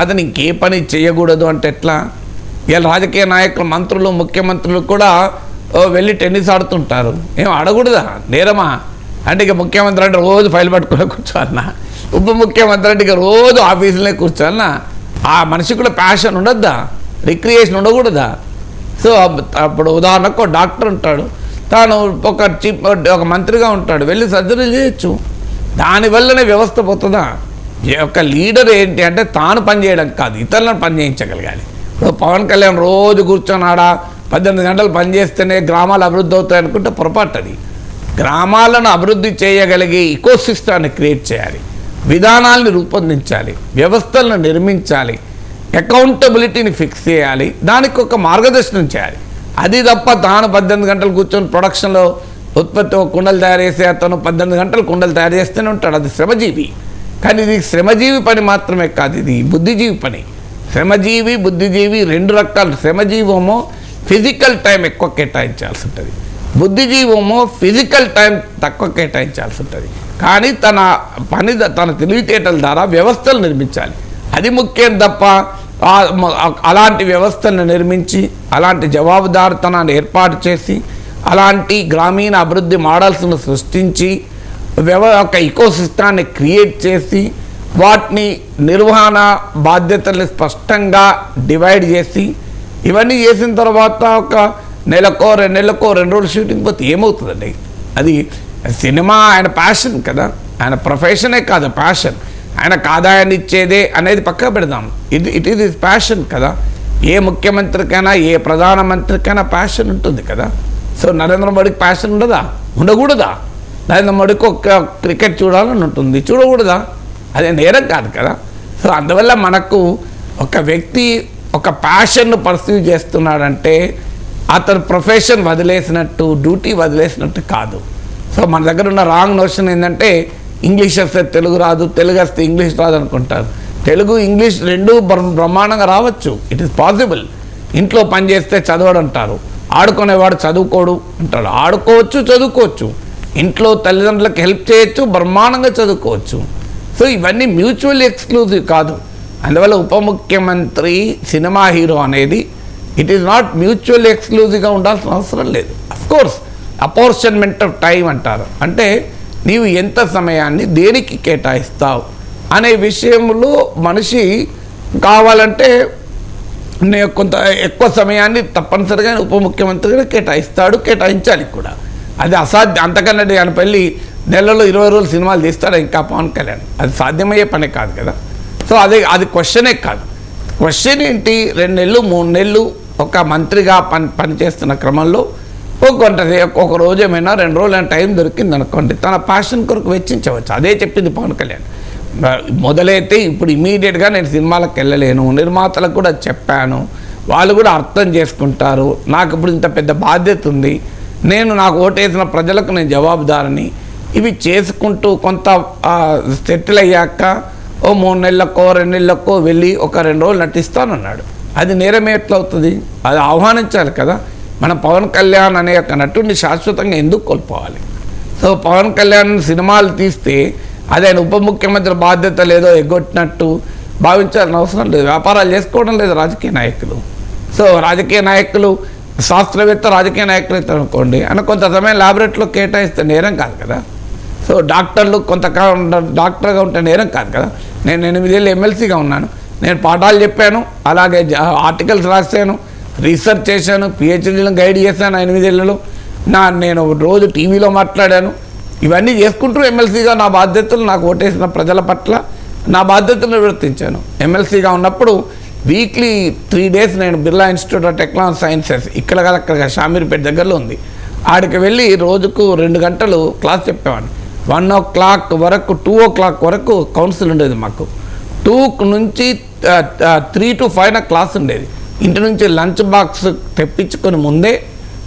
అతను ఇంకే పని చేయకూడదు అంటే ఎట్లా? ఇలా రాజకీయ నాయకులు, మంత్రులు, ముఖ్యమంత్రులు కూడా వెళ్ళి టెన్నిస్ ఆడుతుంటారు. ఏం ఆడకూడదా? నేరమా? అంటే ఇక ముఖ్యమంత్రి అంటే రోజు ఫైల్ పట్టుకునే కూర్చోాలన్నా, ఉప ముఖ్యమంత్రి అంటే ఇక రోజు ఆఫీసులోనే కూర్చోాలన్నా? ఆ మనిషికి కూడా ప్యాషన్ ఉండద్దా? రిక్రియేషన్ ఉండకూడదా? సో అప్పుడు ఉదాహరణకు డాక్టర్ ఉంటాడు, తాను ఒక మంత్రిగా ఉంటాడు, వెళ్ళి సర్జరీ చేయొచ్చు. దానివల్లనే వ్యవస్థ పోతుందా? ఒక లీడర్ ఏంటి అంటే తాను పనిచేయడం కాదు, ఇతరులను పని చేయించగలగాలి. ఇప్పుడు పవన్ కళ్యాణ్ రోజు కూర్చొని 18 గంటలు పనిచేస్తేనే గ్రామాలు అభివృద్ధి అవుతాయి అనుకుంటే పొరపాటు. అది గ్రామాలను అభివృద్ధి చేయగలిగే ఇకోసిస్టాన్ని క్రియేట్ చేయాలి, విధానాలను రూపొందించాలి, వ్యవస్థలను నిర్మించాలి, అకౌంటబిలిటీని ఫిక్స్ చేయాలి, దానికి ఒక మార్గదర్శనం చేయాలి. అది తప్ప తాను 18 గంటలు కూర్చొని ప్రొడక్షన్లో ఉత్పత్తి కుండలు తయారు చేసే అతను 18 గంటలు కుండలు తయారు చేస్తూనే ఉంటాడు. అది శ్రమజీవి. కానీ ఇది శ్రమజీవి పని మాత్రమే కాదు, ఇది బుద్ధిజీవి పని. శ్రమజీవి, బుద్ధిజీవి 2 రకాలు. శ్రమజీవేమో ఫిజికల్ టైం ఎక్కువ కేటాయించాల్సి ఉంటుంది, బుద్ధిజీవేమో ఫిజికల్ టైం తక్కువ కేటాయించాల్సి ఉంటుంది. కానీ తన తెలివితేటల ద్వారా వ్యవస్థలు నిర్మించాలి, అది ముఖ్యం తప్ప అలాంటి వ్యవస్థలను నిర్మించి, అలాంటి జవాబుదారితనాన్ని ఏర్పాటు చేసి, అలాంటి గ్రామీణ అభివృద్ధి మోడల్స్ను సృష్టించి, ఒక ఇకోసిస్టాన్ని క్రియేట్ చేసి, వాటిని నిర్వహణ బాధ్యతల్ని స్పష్టంగా డివైడ్ చేసి, ఇవన్నీ చేసిన తర్వాత ఒక నెలకో 2 నెలలకో 2 రోజులు షూటింగ్ పోతే ఏమవుతుందండి? అది సినిమా ఆయన ప్యాషన్ కదా, ఆయన ప్రొఫెషనే కాదు, ప్యాషన్. ఆయనకు ఆదాయాన్ని ఇచ్చేదే అనేది పక్క పెడదాం, ఇట్ ఈజ్ ప్యాషన్ కదా. ఏ ముఖ్యమంత్రికైనా, ఏ ప్రధానమంత్రికైనా ప్యాషన్ ఉంటుంది కదా. సో నరేంద్ర మోడీకి ప్యాషన్ ఉండదా? ఉండకూడదా? నరేంద్ర మోడీకి ఒక క్రికెట్ చూడాలని ఉంటుంది, చూడకూడదా? అదే నేరం కాదు కదా. సో అందువల్ల మనకు ఒక వ్యక్తి ఒక ప్యాషన్ను పర్సీవ్ చేస్తున్నాడంటే అతను ప్రొఫెషన్ వదిలేసినట్టు, డ్యూటీ వదిలేసినట్టు కాదు. సో మన దగ్గర ఉన్న రాంగ్ నోషన్ ఏంటంటే ఇంగ్లీష్ వస్తే తెలుగు రాదు, తెలుగు వస్తే ఇంగ్లీష్ రాదు అనుకుంటారు. తెలుగు, ఇంగ్లీష్ 2 బ్రహ్మాండంగా రావచ్చు, ఇట్ ఈస్ పాసిబుల్. ఇంట్లో పని చేస్తే చదవడు అంటారు, ఆడుకునేవాడు చదువుకోడు అంటాడు. ఆడుకోవచ్చు, చదువుకోవచ్చు, ఇంట్లో తల్లిదండ్రులకు హెల్ప్ చేయొచ్చు, బ్రహ్మాండంగా చదువుకోవచ్చు. సో ఇవన్నీ మ్యూచువల్లీ ఎక్స్క్లూజివ్ కాదు. అందువల్ల ఉప ముఖ్యమంత్రి, సినిమా హీరో అనేది ఇట్ ఈస్ నాట్ మ్యూచువల్లీ ఎక్స్క్లూజివ్గా ఉండాల్సిన అవసరం లేదు. అఫ్కోర్స్ అపోర్షన్మెంట్ ఆఫ్ టైం అంటారు, అంటే నీవు ఎంత సమయాన్ని దేనికి కేటాయిస్తావు అనే విషయంలో మనిషి కావాలంటే కొంత ఎక్కువ సమయాన్ని తప్పనిసరిగా ఉప ముఖ్యమంత్రిగా కేటాయించాలి కూడా. అది అసాధ్యం. అంతకన్నా ఆయన పెళ్ళి నెలలో 20 రోజులు సినిమాలు తీస్తాడు ఇంకా పవన్ కళ్యాణ్, అది సాధ్యమయ్యే పనే కాదు కదా. సో అది క్వశ్చనే కాదు. క్వశ్చన్ ఏంటి? 2 నెలలు 3 నెలలు ఒక మంత్రిగా పనిచేస్తున్న క్రమంలో ఒక రోజు ఏమైనా 2 రోజులు టైం దొరికింది అనుకోండి, తన ప్యాషన్ కొరకు వెచ్చించవచ్చు. అదే చెప్పింది పవన్ కళ్యాణ్. మొదలైతే ఇప్పుడు ఇమీడియట్గా నేను సినిమాలకు వెళ్ళలేను, నిర్మాతలకు కూడా చెప్పాను, వాళ్ళు కూడా అర్థం చేసుకుంటారు, నాకు ఇప్పుడు ఇంత పెద్ద బాధ్యత ఉంది, నాకు ఓటేసిన ప్రజలకు నేను జవాబుదారిని, ఇవి చేసుకుంటూ కొంత సెటిల్ అయ్యాక 3 నెలలకో 2 నెలలకో వెళ్ళి ఒక 2 రోజులు నటిస్తానన్నాడు. అది నేరమే ఎట్లవుతుంది? అది ఆహ్వానించాలి కదా. మనం పవన్ కళ్యాణ్ అనే ఒక నటుడిని శాశ్వతంగా ఎందుకు కోల్పోవాలి? సో పవన్ కళ్యాణ్ సినిమాలు తీస్తే అది ఆయన ఉప ముఖ్యమంత్రి బాధ్యత లేదో ఎగ్గొట్టినట్టు భావించాల్సిన అవసరం లేదు. వ్యాపారాలు చేసుకోవడం లేదు రాజకీయ నాయకులు. సో రాజకీయ నాయకులు, శాస్త్రవేత్త రాజకీయ నాయకులు అయితే అనుకోండి, ఆయన కొంత సమయం ల్యాబొరేటరీలో కేటాయిస్తే నేరం కాదు కదా. సో డాక్టర్లు డాక్టర్గా ఉంటే నేరం కాదు కదా. నేను 8 ఏళ్ళు ఎమ్మెల్సీగా ఉన్నాను, నేను పాఠాలు చెప్పాను, అలాగే ఆర్టికల్స్ రాశాను, రీసెర్చ్ చేశాను, పిహెచ్డీలను గైడ్ చేశాను 8 ఏళ్ళలో. నేను రోజు టీవీలో మాట్లాడాను. ఇవన్నీ చేసుకుంటూ ఎమ్మెల్సీగా నా బాధ్యతలు, నాకు ఓటేసిన ప్రజల పట్ల నా బాధ్యతలు నిర్వర్తించాను. ఎమ్మెల్సీగా ఉన్నప్పుడు వీక్లీ 3 days నేను Birla institute of technology sciences ఇక్కడ కదా, అక్కడ షామీర్పేట దగ్గరలో ఉంది, ఆడికి వెళ్ళి రోజుకు 2 గంటలు క్లాస్ చెప్పేవాడిని. 1 o'clock వరకు 2 o'clock వరకు కౌన్సిల్ ఉండేది మాకు. 2 నుంచి 3 to 5 క్లాస్ ఉండేది. ఇంటి నుంచి లంచ్ బాక్స్ తెప్పించుకొని ముందే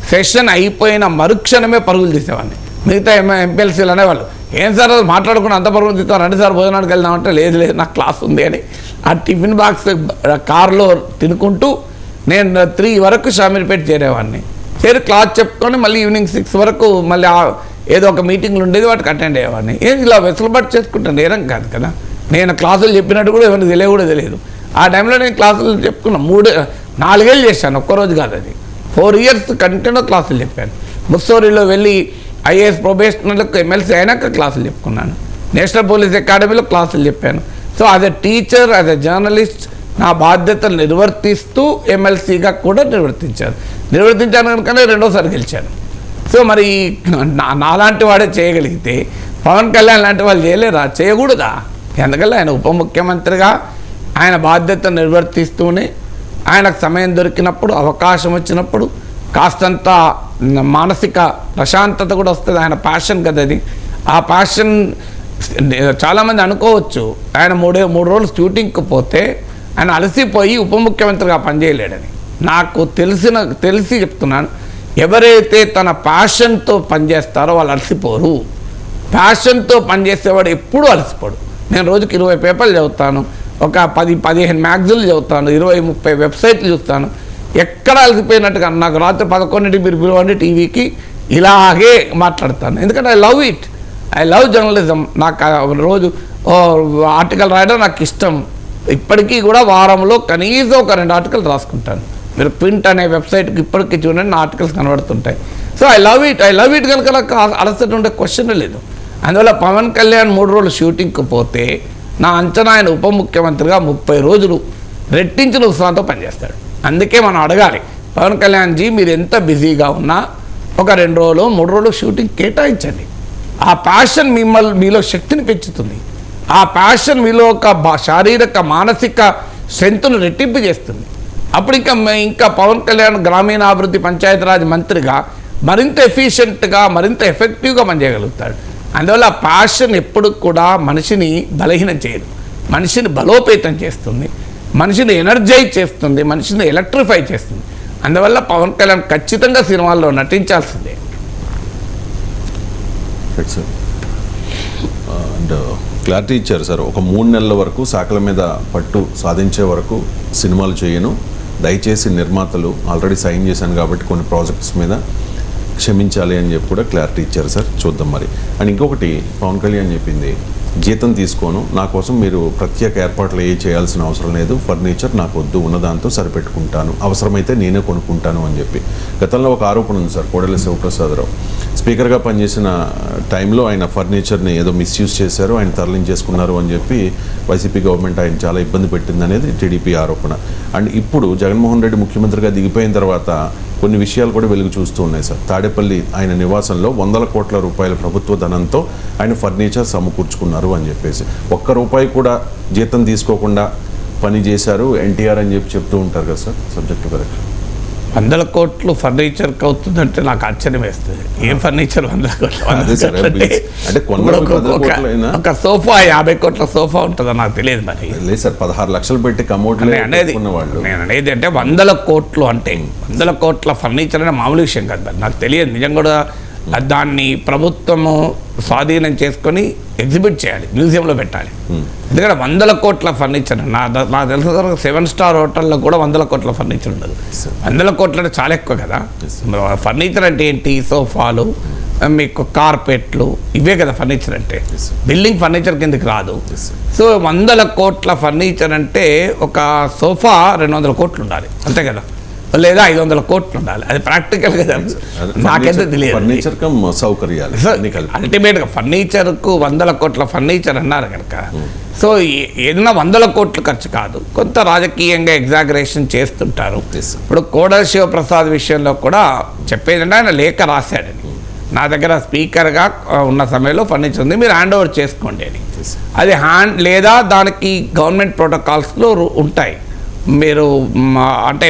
సెషన్ అయిపోయిన మరుక్షణమే పరుగులు తీసేవాడిని. మిగతా ఎంపీఎల్సీలు అనేవాళ్ళు ఏం సార్ అది మాట్లాడుకుని అంత పరుగులు తీస్తాం, రండి సార్ భోజనానికి వెళ్దామంటే లేదు లేదు నాకు క్లాస్ ఉంది అని ఆ టిఫిన్ బాక్స్ కార్లో తినుకుంటూ నేను 3 వరకు షామీర్పేట చేరేవాడిని. చేరి క్లాస్ చెప్పుకొని మళ్ళీ ఈవినింగ్ 6 వరకు మళ్ళీ ఏదో ఒక మీటింగ్లు ఉండేది, వాటికి అటెండ్ అయ్యేవాడిని. ఏం ఇలా వెసులుబాటు చేసుకుంటాను, నేరం కాదు కదా. నేను క్లాసులు చెప్పినట్టు కూడా ఎవరికి తెలియదు. ఆ టైంలో నేను క్లాసులు చెప్పుకున్నా 4 ఏళ్ళు చేశాను, ఒక్కరోజు కాదు అది. 4 ఇయర్స్ కంటిన్యూ క్లాసులు చెప్పాను. ముస్సోరిలో వెళ్ళి ఐఏఎస్ ప్రొబేషనర్లకు ఎమ్మెల్సీ అయినాక క్లాసులు చెప్పుకున్నాను. నేషనల్ పోలీస్ అకాడమీలో క్లాసులు చెప్పాను. So as a teacher, as a journalist నా బాధ్యతలు నిర్వర్తిస్తూ ఎమ్మెల్సీగా కూడా నిర్వర్తించాను కనుకనే 2వ సారి గెలిచాను. సో మరి నాలాంటి వాడే చేయగలిగితే పవన్ కళ్యాణ్ లాంటి వాళ్ళు చేయకూడదా? ఎందుకంటే ఆయన ఉప ముఖ్యమంత్రిగా ఆయన బాధ్యత నిర్వర్తిస్తూనే ఆయనకు సమయం దొరికినప్పుడు, అవకాశం వచ్చినప్పుడు కాస్తంత మానసిక ప్రశాంతత కూడా వస్తుంది. ఆయన ప్యాషన్ కదా అది. ఆ ప్యాషన్ చాలామంది అనుకోవచ్చు ఆయన 3 రోజులు షూటింగ్కి పోతే ఆయన అలసిపోయి ఉప ముఖ్యమంత్రిగా పనిచేయలేడని. నాకు తెలిసి చెప్తున్నాను, ఎవరైతే తన ప్యాషన్తో పనిచేస్తారో వాళ్ళు అలసిపోరు. ప్యాషన్తో పనిచేసేవాడు ఎప్పుడూ అలసిపోడు. నేను రోజుకి 20 పేపర్లు చదువుతాను, ఒక 10-15 మ్యాగజైన్లు చదువుతాను, 20-30 వెబ్సైట్లు చూస్తాను. ఎక్కడ అలసిపోయినట్టుగా నాకు రాత్రి 11ంటికి మీరు పిలవండి టీవీకి, ఇలాగే మాట్లాడతాను. ఎందుకంటే ఐ లవ్ జర్నలిజం. నాకు రోజు ఆర్టికల్ రాయడం నాకు ఇష్టం. ఇప్పటికీ కూడా వారంలో కనీసం ఒక 2 ఆర్టికల్ రాసుకుంటాను. మీరు ప్రింట్ అనే వెబ్సైట్కి ఇప్పటికీ చూడండి నా ఆర్టికల్స్ కనబడుతుంటాయి. సో ఐ లవ్ ఇట్ కనుక నాకు అలసట ఉండే క్వశ్చన్ లేదు. అందువల్ల పవన్ కళ్యాణ్ 3 రోజులు షూటింగ్కి పోతే నా అంచనా ఆయన ఉప ముఖ్యమంత్రిగా 30 రోజులు రెట్టించిన ఉత్సాహంతో పనిచేస్తాడు. అందుకే మనం అడగాలి, పవన్ కళ్యాణ్ జీ మీరు ఎంత బిజీగా ఉన్నా ఒక 2 రోజులు 3 రోజులు షూటింగ్ కేటాయించండి. ఆ ప్యాషన్ మీలో శక్తిని పెంచుతుంది. ఆ ప్యాషన్ మీలో ఒక శారీరక మానసిక స్ట్రెంత్ను రెట్టింపు చేస్తుంది. అప్పుడు ఇంకా పవన్ కళ్యాణ్ గ్రామీణాభివృద్ధి పంచాయతీరాజ్ మంత్రిగా మరింత ఎఫిషియెంట్గా, మరింత ఎఫెక్టివ్గా పనిచేయగలుగుతాడు. అందువల్ల ప్యాషన్ ఎప్పుడు కూడా మనిషిని బలహీనం చేయదు, మనిషిని బలోపేతం చేస్తుంది, మనిషిని ఎనర్జైజ్ చేస్తుంది, మనిషిని ఎలక్ట్రిఫై చేస్తుంది. అందువల్ల పవన్ కళ్యాణ్ ఖచ్చితంగా సినిమాల్లో నటించాల్సిందే. అండ్ క్లారిటీ ఇచ్చారు సార్, ఒక 3 నెలల వరకు శాఖల మీద పట్టు సాధించే వరకు సినిమాలు చేయను, దయచేసి నిర్మాతలు ఆల్రెడీ సైన్ చేశాను కాబట్టి కొన్ని ప్రాజెక్ట్స్ మీద క్షమించాలి అని చెప్పి కూడా క్లారిటీ ఇచ్చారు సార్. చూద్దాం మరి. అండ్ ఇంకొకటి పవన్ కళ్యాణ్ చెప్పింది, జీతం తీసుకోను, నా కోసం మీరు ప్రత్యేక ఏర్పాట్లు చేయాల్సిన అవసరం లేదు, ఫర్నిచర్ నాకు వద్దు, ఉన్నదాంతో సరిపెట్టుకుంటాను, అవసరమైతే నేనే కొనుక్కుంటాను అని చెప్పి. గతంలో ఒక ఆరోపణ ఉంది సార్, కోడెల శివప్రసాదరావు స్పీకర్గా పనిచేసిన టైంలో ఆయన ఫర్నిచర్ని ఏదో మిస్యూజ్ చేశారు, ఆయన తరలించేసుకున్నారు అని చెప్పి వైసీపీ గవర్నమెంట్ ఆయన చాలా ఇబ్బంది పెట్టింది అనేది టీడీపీ ఆరోపణ. అండ్ ఇప్పుడు జగన్మోహన్ రెడ్డి ముఖ్యమంత్రిగా దిగిపోయిన తర్వాత కొన్ని విషయాలు కూడా వెలుగు చూస్తూ ఉన్నాయి సార్. తాడేపల్లి ఆయన నివాసంలో 100 కోట్ల రూపాయల ప్రభుత్వ ధనంతో ఆయన ఫర్నిచర్ సమకూర్చుకున్నారు అని చెప్పేసి, ₹1 కూడా జీతం తీసుకోకుండా పని చేశారు ఎన్టీఆర్ అని చెప్పి చెప్తూ ఉంటారు కదా సార్. Subject correct. 100 కోట్లు ఫర్నిచర్కి అవుతుందంటే నాకు ఆశ్చర్యం వేస్తుంది. ఏం ఫర్నిచర్ 100 కోట్లు? ఒక సోఫా 50 కోట్ల సోఫా ఉంటుందో నాకు తెలియదు. మరి లేదు సార్, 16 లక్షలు పెట్టి కమోడ్ అనేది నేను అనేది అంటే 100 కోట్లు అంటే 100 కోట్ల ఫర్నిచర్ అనే మామూలు విషయం కాదు. మరి నాకు తెలియదు నిజం కూడా. దాన్ని ప్రభుత్వము స్వాధీనం చేసుకొని ఎగ్జిబిట్ చేయాలి, మ్యూజియంలో పెట్టాలి. ఎందుకంటే 100 కోట్ల ఫర్నిచర్ నాకు తెలిసిన 7 స్టార్ హోటల్లో కూడా 100 కోట్ల ఫర్నిచర్ ఉండదు. 100 కోట్లు అంటే చాలా ఎక్కువ కదా. ఫర్నిచర్ అంటే ఏంటి? సోఫాలు, మీకు కార్పెట్లు, ఇవే కదా ఫర్నిచర్ అంటే. బిల్డింగ్ ఫర్నిచర్ కిందకి రాదు. సో 100 కోట్ల ఫర్నిచర్ అంటే ఒక సోఫా 200 కోట్లు ఉండాలి అంతే కదా, లేదా 500 కోట్లు ఉండాలి. అది ప్రాక్టికల్ గా నాకైతే తెలియదు. అల్టిమేట్గా ఫర్నిచర్కు 100 కోట్ల ఫర్నిచర్ అన్నారు కనుక, సో ఏదైనా 100 కోట్లు ఖర్చు కాదు, కొంత రాజకీయంగా ఎగ్జాగరేషన్ చేస్తుంటారు. ఇప్పుడు కోడెల శివప్రసాద్ విషయంలో కూడా చెప్పేదంటే ఆయన లేఖ రాశాడని, నా దగ్గర స్పీకర్గా ఉన్న సమయంలో ఫర్నిచర్ ఉంది, మీరు హ్యాండ్ ఓవర్ చేసుకోండి అని. అది లేదా దానికి గవర్నమెంట్ ప్రోటోకాల్స్లో ఉంటాయి, మీరు అంటే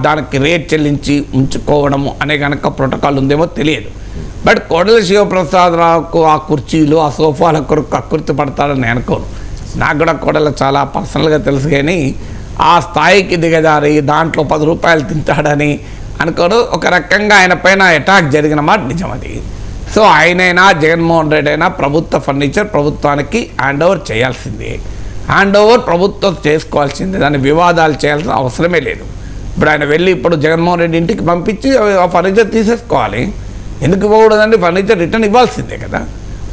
దానికి రేట్ చెల్లించి ఉంచుకోవడము అనే కనుక ప్రోటోకాల్ ఉందేమో తెలియదు. బట్ కోడెల శివప్రసాదరావుకు ఆ కుర్చీలు, ఆ సోఫాల కొరకు అకృతి పడతాడని నేను అనుకోను. నాకు కూడా కోడెల చాలా పర్సనల్గా తెలుసు, కానీ ఆ స్థాయికి దిగజారి దాంట్లో ₹10 తింటాడని అనుకోను. ఒక రకంగా ఆయన పైన అటాక్ జరిగిన మాట నిజం అది. సో ఆయనైనా జగన్మోహన్ రెడ్డి అయినా ప్రభుత్వ ఫర్నిచర్ ప్రభుత్వానికి హ్యాండ్ ఓవర్ చేయాల్సిందే. హ్యాండ్ ఓవర్ ప్రభుత్వం చేసుకోవాల్సిందే, దాన్ని వివాదాలు చేయాల్సిన అవసరమే లేదు. ఇప్పుడు ఆయన వెళ్ళి ఇప్పుడు జగన్మోహన్ రెడ్డి ఇంటికి పంపించి ఆ ఫర్నిచర్ తీసేసుకోవాలి. ఎందుకు ఇవ్వకూడదండి? ఫర్నిచర్ రిటర్న్ ఇవ్వాల్సిందే కదా,